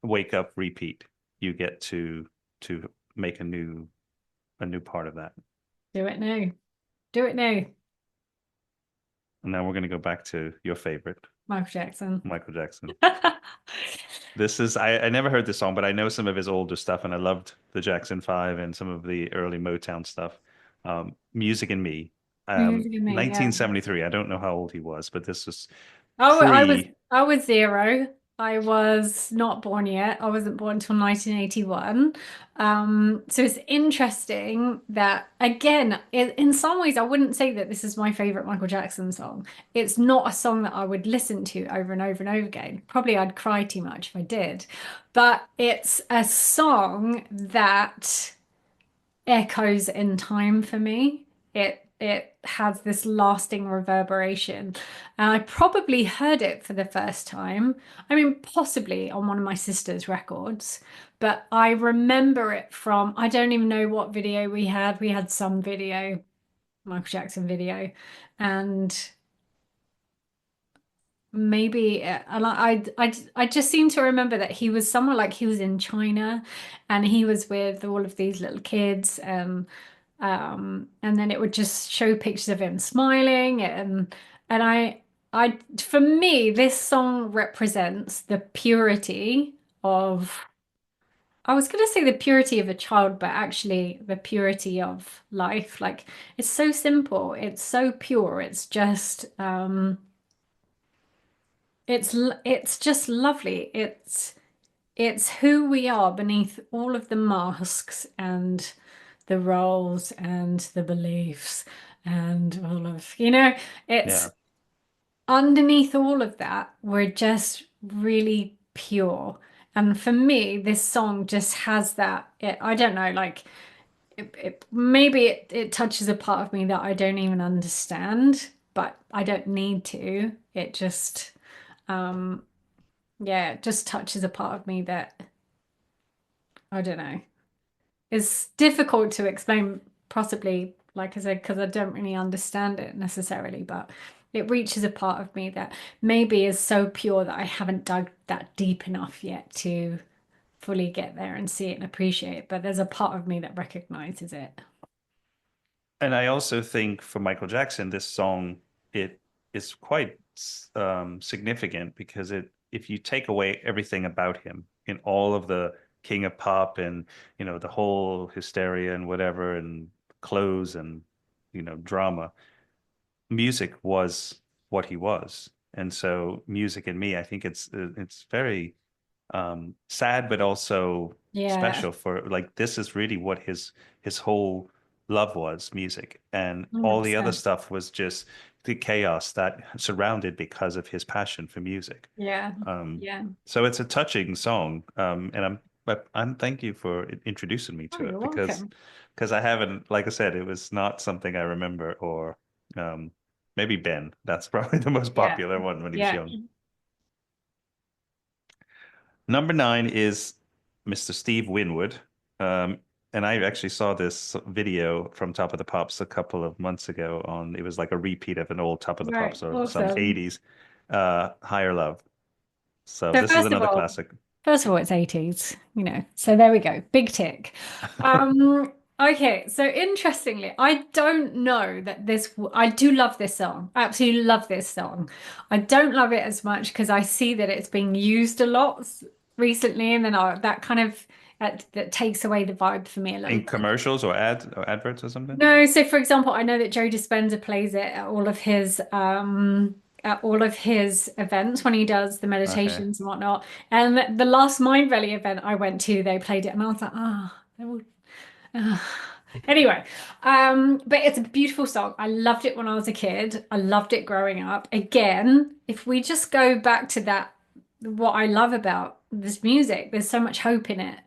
wake up, repeat. You get to make a new part of that. Do it now. Do it now. And now we're going to go back to your favorite, Michael Jackson. Michael Jackson. This is I never heard this song, but I know some of his older stuff, and I loved the Jackson 5 and some of the early Motown stuff. Music and Me, Music and Me, yeah. 1973. I don't know how old he was, but this was Oh, pre. I was zero. I was not born yet. I wasn't born until 1981. So it's interesting that again, in some ways, I wouldn't say that this is my favorite Michael Jackson song. It's not a song that I would listen to over and over and over again. Probably I'd cry too much if I did. But it's a song that echoes in time for me. It has this lasting reverberation. And I probably heard it for the first time. I mean, possibly on one of my sister's records, but I remember it from, I don't even know what video we had. We had some video, Michael Jackson video, and maybe and I just seem to remember that he was somewhere like he was in China and he was with all of these little kids and then it would just show pictures of him smiling and I for me this song represents the purity of I was going to say the purity of a child but actually the purity of life like it's so simple it's so pure it's just it's just lovely. It's who we are beneath all of the masks and the roles and the beliefs and all of, it's Yeah. underneath all of that, we're just really pure. And for me, this song just has that. I don't know, like maybe it touches a part of me that I don't even understand, but I don't need to. It just um yeah, it just touches a part of me that I don't know. It's difficult to explain, possibly, like I said, because I don't really understand it necessarily, but it reaches a part of me that maybe is so pure that I haven't dug that deep enough yet to fully get there and see it and appreciate it. But there's a part of me that recognizes it. And I also think for Michael Jackson, this song it is quite significant because it if you take away everything about him in all of the King of Pop and the whole hysteria and whatever and clothes and drama, music was what he was. And so Music and Me, I think it's very sad but also Yeah, special for like this is really what his whole love was, music, and all the other 100%. stuff was just the chaos that surrounded because of his passion for music. Yeah, um yeah. so it's a touching song, and I'm thank you for introducing me Oh, to you're it welcome. because I haven't, like I said, it was not something I remember, or um maybe Ben, that's probably the most Yeah, popular one when he was yeah. young. Number nine is Mr. Steve Winwood. Um, and I actually saw this video from Top of the Pops a couple of months ago it was like a repeat of an old Top of the Right, Pops or some awesome. 80s, Higher Love. So So this is another classic. first of all, it's 80s, So there we go. Big tick. Okay, so interestingly, I don't know that I do love this song. I absolutely love this song. I don't love it as much because I see that it's being used a lot recently, and then that kind of that takes away the vibe for me a little In bit. commercials or ads or adverts or something? No, so for example, I know that Joe Dispenza plays it at all of his events when he does the Okay. meditations and whatnot. And the last Mindvalley event I went to, they played it, and I was like, anyway, but it's a beautiful song. I loved it when I was a kid. I loved it growing up. Again, if we just go back to that, what I love about this music, there's so much hope in it.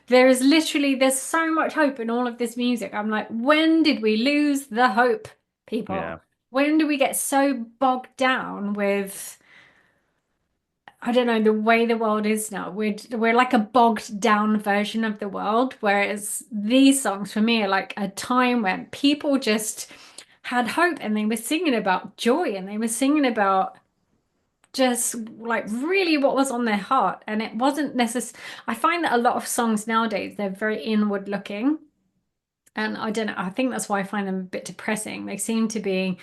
There's so much hope in all of this music. I'm like, when did we lose the hope, people? Yeah. When do we get so bogged down with I don't know, the way the world is now. We're like a bogged down version of the world, whereas these songs for me are like a time when people just had hope and they were singing about joy and they were singing about just like really what was on their heart. And it wasn't necessary. I find that a lot of songs nowadays, they're very inward looking. And I don't know, I think that's why I find them a bit depressing. They seem to be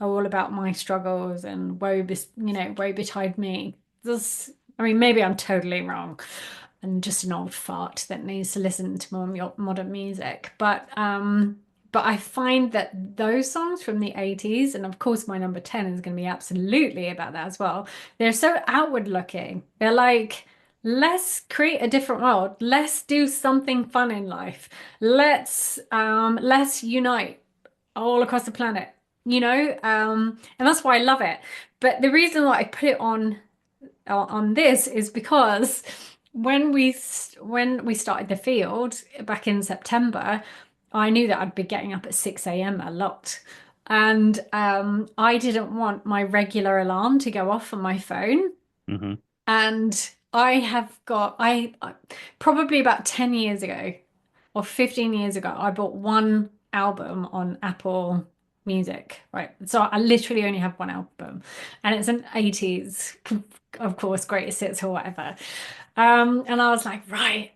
all about my struggles and woe betide me. This, I mean, maybe I'm totally wrong and just an old fart that needs to listen to more modern music. But I find that those songs from the 80s, and of course my number 10 is going to be absolutely about that as well. They're so outward looking. They're like, let's create a different world. Let's do something fun in life. Let's unite all across the planet, and that's why I love it. But the reason why I put it on this is because when we started the field back in September, I knew that I'd be getting up at 6 a.m. a lot. And I didn't want my regular alarm to go off on my phone. Hmm. And I probably about 10 years ago or 15 years ago, I bought one album on Apple Music, right? So I literally only have one album, and it's an 80s, of course, greatest hits or whatever. And I was like, right,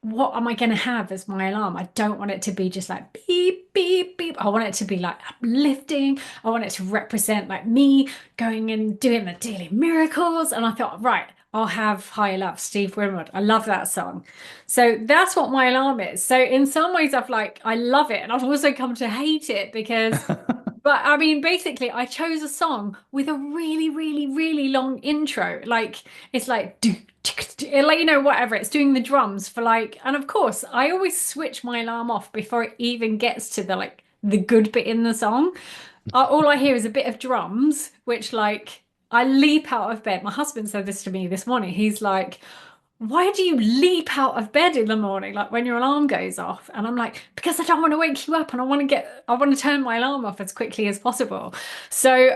what am I going to have as my alarm? I don't want it to be just like beep, beep, beep. I want it to be like uplifting. I want it to represent like me going and doing the daily miracles. And I thought, right, I'll have Higher Love, Steve Winwood. I love that song. So that's what my alarm is. So in some ways, I love it. And I've also come to hate it because but I mean, basically, I chose a song with a really, really, really long intro. Like it's like do, like whatever. It's doing the drums for like, and of course, I always switch my alarm off before it even gets to the good bit in the song. All I hear is a bit of drums, which like I leap out of bed. My husband said this to me this morning. He's like, why do you leap out of bed in the morning, like when your alarm goes off? And I'm like, because I don't want to wake you up and I want to turn my alarm off as quickly as possible. So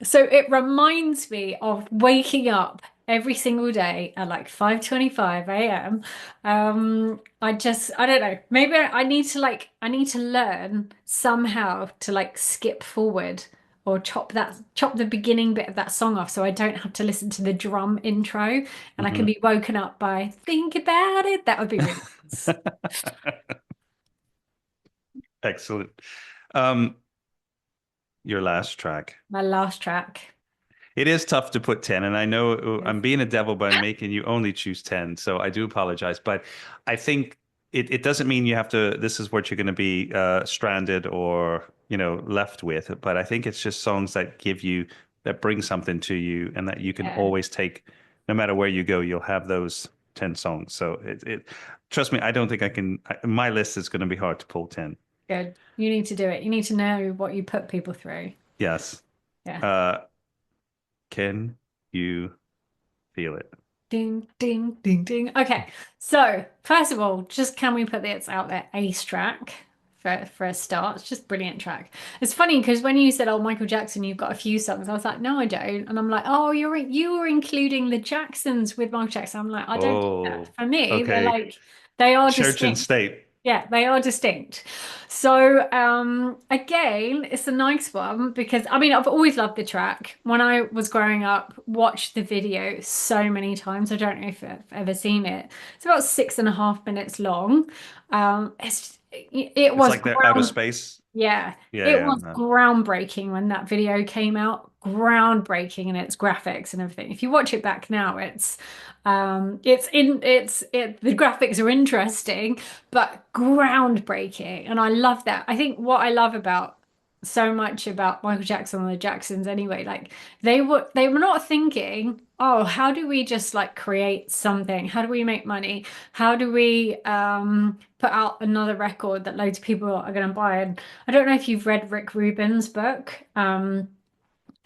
it reminds me of waking up every single day at like 5:25 a.m. I don't know. Maybe I need to learn somehow to like skip forward or chop the beginning bit of that song off so I don't have to listen to the drum intro and I can Hmm. be woken up by think about it. That would be really nice. Excellent. Um, your last track. My last track It is tough to put 10, and I know is I'm being a devil by making you only choose 10, so I do apologize. But I think it doesn't mean you have to, this is what you're going to be stranded or, left with. But I think it's just songs that give you, that bring something to you, and that you can yeah, always take, no matter where you go, you'll have those 10 songs. So trust me, I don't think I can, my list is going to be hard to pull 10. good. You need to do it. You need to know what you put people through. Yes. Yeah. Uh, can you feel it? Ding, ding, ding, ding. Okay. So, first of all, just can we put this out there? Ace track for a start. It's just brilliant track. It's funny because when you said, "Oh, Michael Jackson, you've got a few songs," I was like, "No, I don't." And I'm like, "Oh, you were including the Jacksons with Michael Jackson." I'm like, "I don't do that. Oh, For me, okay. they are Church and distinct. state. Yeah, they are distinct. So, again, it's a nice one because I mean, I've always loved the track. When I was growing up, watched the video so many times. I don't know if I've ever seen it. It's about 6.5 minutes long. It It's was like they're out of space. yeah, Yeah, it yeah. was groundbreaking when that video came out. Groundbreaking in its graphics and everything. If you watch it back now, the graphics are interesting, but groundbreaking. And I love that. I think what I love about so much about Michael Jackson and the Jacksons anyway, like they were not thinking, oh, how do we just like create something? How do we make money? How do we put out another record that loads of people are going to buy? And I don't know if you've read Rick Rubin's book.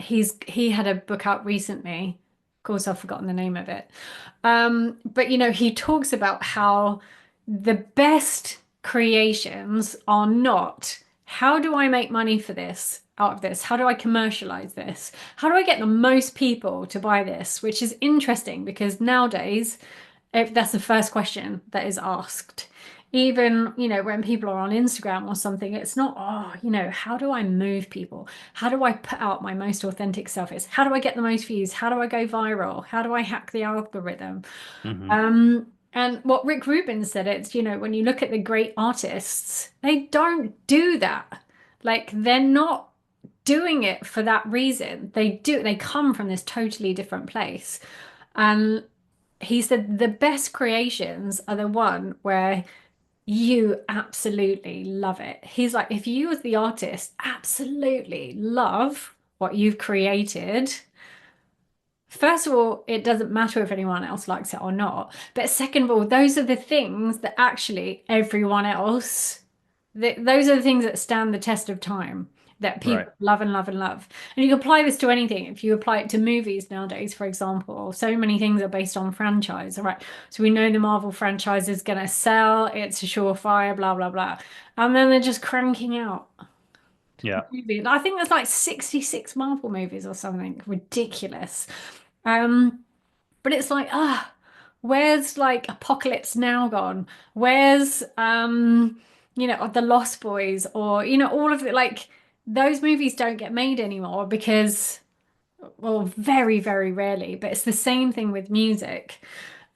He had a book out recently. Of course, I've forgotten the name of it. But he talks about how the best creations are not, how do I make money for this out of this? How do I commercialize this? How do I get the most people to buy this? Which is interesting because nowadays, if that's the first question that is asked. even, when people are on Instagram or something, it's not, oh, how do I move people? How do I put out my most authentic self? It's how do I get the most views? How do I go viral? How do I hack the algorithm? Hmm. And what Rick Rubin said, it's, when you look at the great artists, they don't do that. Like they're not doing it for that reason. They come from this totally different place. And he said the best creations are the one where you absolutely love it. He's like, if you as the artist absolutely love what you've created, first of all, it doesn't matter if anyone else likes it or not. But second of all, those are the things that actually everyone else, those are the things that stand the test of time, that Right. people love and love and love. And you can apply this to anything. If you apply it to movies nowadays, for example, so many things are based on franchise. All right. So we know the Marvel franchise is going to sell, it's a surefire, blah, blah, blah. And then they're just cranking out Yeah. movies. I think there's like 66 Marvel movies or something ridiculous. Um, but it's like, where's like Apocalypse Now gone? Where's the Lost Boys, or all of it, like those movies don't get made anymore because, well, very, very rarely, but it's the same thing with music.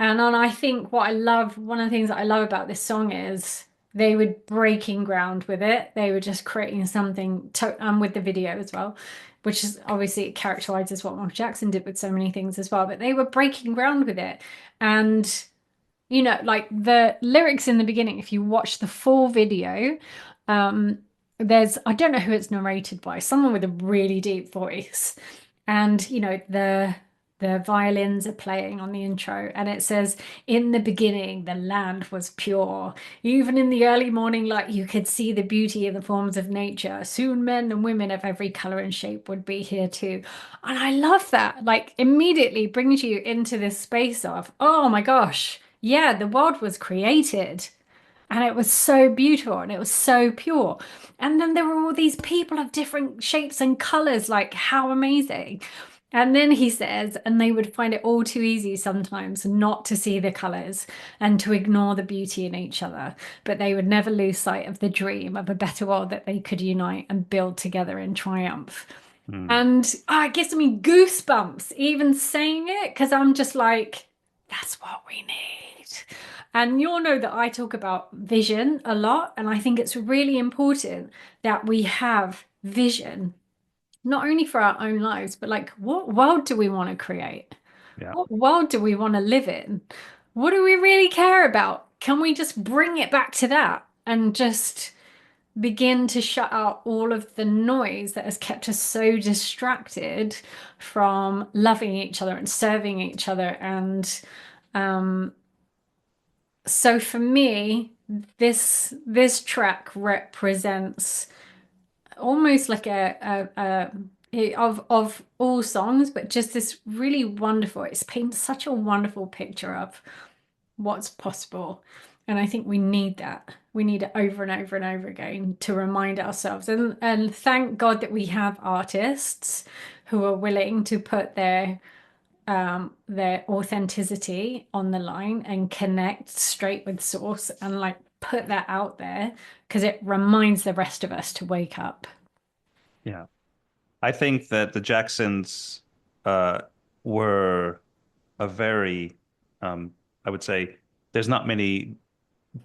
And I think one of the things that I love about this song is they were breaking ground with it. They were just creating something and with the video as well, which is obviously it characterizes what Michael Jackson did with so many things as well. But they were breaking ground with it. And, like the lyrics in the beginning, if you watch the full video, um, I don't know who it's narrated by, someone with a really deep voice. And, the violins are playing on the intro, and it says, "In the beginning, the land was pure. Even in the early morning light, you could see the beauty in the forms of nature. Soon men and women of every color and shape would be here too." And I love that. Like, immediately brings you into this space of, oh my gosh, yeah, the world was created. And it was so beautiful and it was so pure. And then there were all these people of different shapes and colors. Like, how amazing. And then he says, and they would find it all too easy sometimes not to see the colors and to ignore the beauty in each other. But they would never lose sight of the dream of a better world that they could unite and build together in triumph. Mm. And it gives me goosebumps even saying it, because I'm just like, that's what we need. And you'll know that I talk about vision a lot, and I think it's really important that we have vision, not only for our own lives, but like, what world do we want to create? Yeah. What world do we want to live in? What do we really care about? Can we just bring it back to that and just begin to shut out all of the noise that has kept us so distracted from loving each other and serving each other? And um, so for me, this track represents almost like of all songs, but just this really wonderful. It's paints such a wonderful picture of what's possible. And I think we need that. We need it over and over and over again to remind ourselves. And thank God that we have artists who are willing to put their authenticity on the line and connect straight with source and like put that out there, because it reminds the rest of us to wake up. Yeah. I think that the Jacksons uh, were a very, I would say, there's not many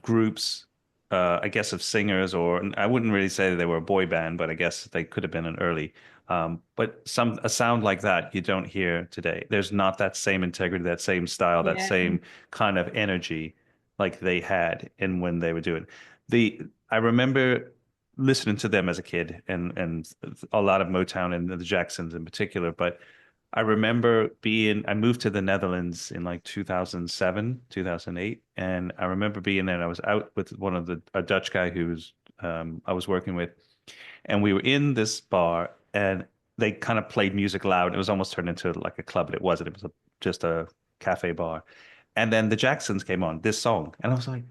groups, I guess, of singers, or I wouldn't really say they were a boy band, but I guess they could have been an early. But a sound like that you don't hear today. There's not that same integrity, that same style, that Yeah. same kind of energy like they had in when they were doing. The I remember listening to them as a kid, and a lot of Motown and the Jacksons in particular, but I remember I moved to the Netherlands in like 2007, 2008. And I remember being there and I was out with a Dutch guy I was working with. And we were in this bar and they kind of played music loud. It was almost turned into like a club, but it wasn't. It was just a cafe bar. And then the Jacksons came on, this song. And I was like,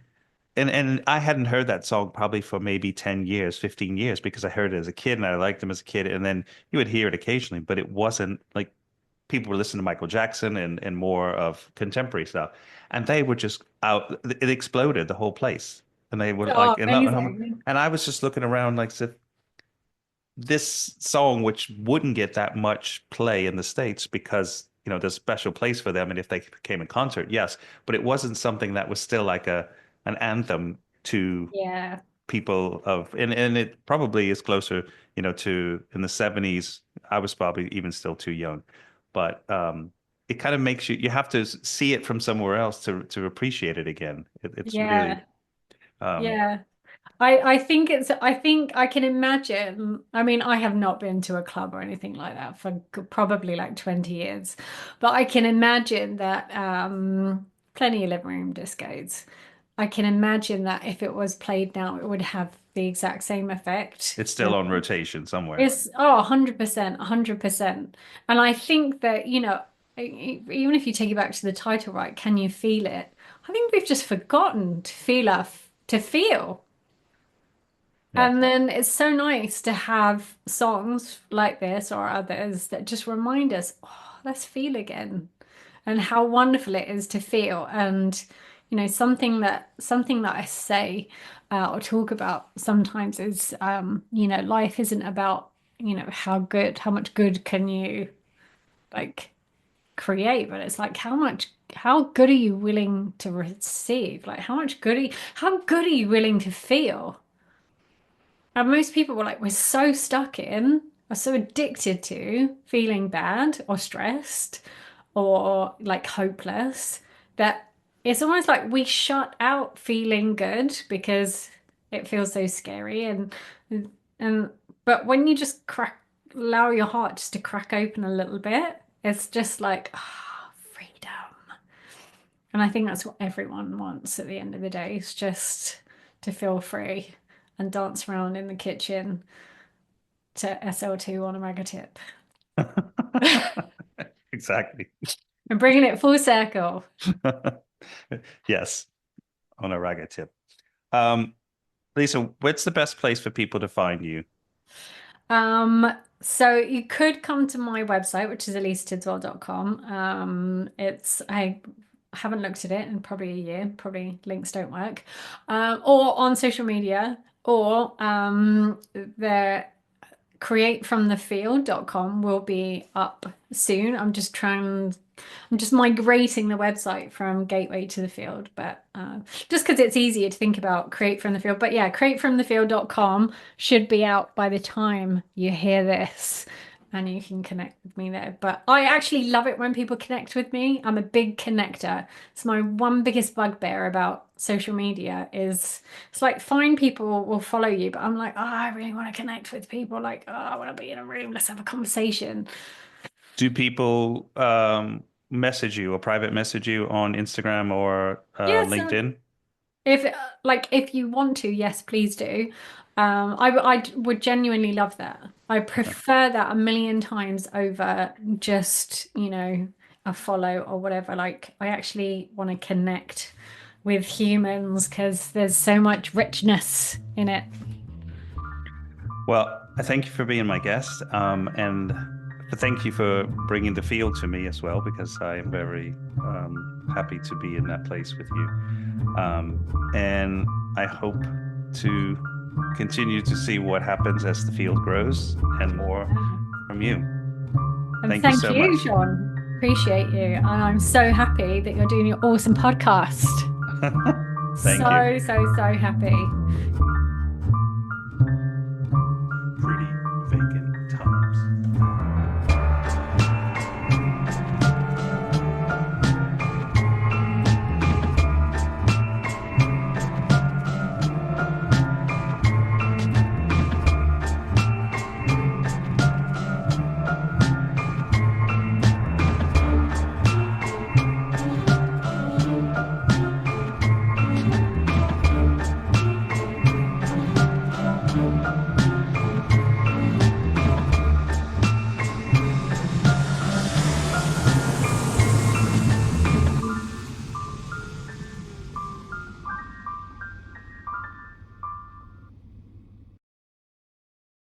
and I hadn't heard that song probably for maybe 10 years, 15 years, because I heard it as a kid and I liked them as a kid. And then you would hear it occasionally, but it wasn't like people were listening to Michael Jackson and more of contemporary stuff. And they were just out, it exploded the whole place. and they were Oh, like, amazing. and I was just looking around like, so this song, which wouldn't get that much play in the States because, there's a special place for them. And if they came in concert, yes, but it wasn't something that was still like an anthem to Yeah. people and it probably is closer, to in the 70s. I was probably even still too young, but it kind of makes you have to see it from somewhere else to appreciate it again. It's really Yeah. um, Yeah. I think I can imagine. I mean, I have not been to a club or anything like that for probably like 20 years, but I can imagine that plenty of living room discos. I can imagine that if it was played now, it would have the exact same effect. it's still on rotation somewhere. It's 100%, 100%. And I think that, even if you take it back to the title, right, can you feel it? I think we've just forgotten to feel. Yeah. And then it's so nice to have songs like this or others that just remind us, oh, let's feel again, and how wonderful it is to feel. And something that I say or talk about sometimes is, life isn't about, how much good can you like create, but it's like how good are you willing to receive? Like how good are you willing to feel? And most people we're so stuck in, are so addicted to feeling bad or stressed or like hopeless that it's almost like we shut out feeling good because it feels so scary. And but when you just allow your heart just to crack open a little bit, it's just like freedom. And I think that's what everyone wants at the end of the day, is just to feel free and dance around in the kitchen to SL2 on a Ragga Tip. Exactly. And bringing it full circle. Yes, on a Ragga Tip. Um, Lisa, what's the best place for people to find you? So you could come to my website, which is elisatidswell.com. I haven't looked at it in probably a year. Probably links don't work. Or on social media, or the createfromthefield.com will be up soon. I'm just migrating the website from Gateway to the Field, but just because it's easier to think about Create from the Field. But yeah, createfromthefield.com should be out by the time you hear this, and you can connect with me there. But I actually love it when people connect with me. I'm a big connector. It's my one biggest bugbear about social media is it's like fine people will follow you, but I'm like, oh, I really want to connect with people. Like, oh, I want to be in a room. Let's have a conversation. Do people message you or private message you on Instagram or Yeah, so LinkedIn? if you want to, yes, please do. I would genuinely love that. I prefer that a million times over just, a follow or whatever. Like I actually want to connect with humans because there's so much richness in it. Well, I thank you for being my guest, and thank you for bringing the field to me as well, because I am very happy to be in that place with you. And I hope to continue to see what happens as the field grows and more from you. And Thank you thank so much. you, Sean. Appreciate you. And I'm so happy that you're doing your awesome podcast. Thank you. So happy. Pretty vacant times.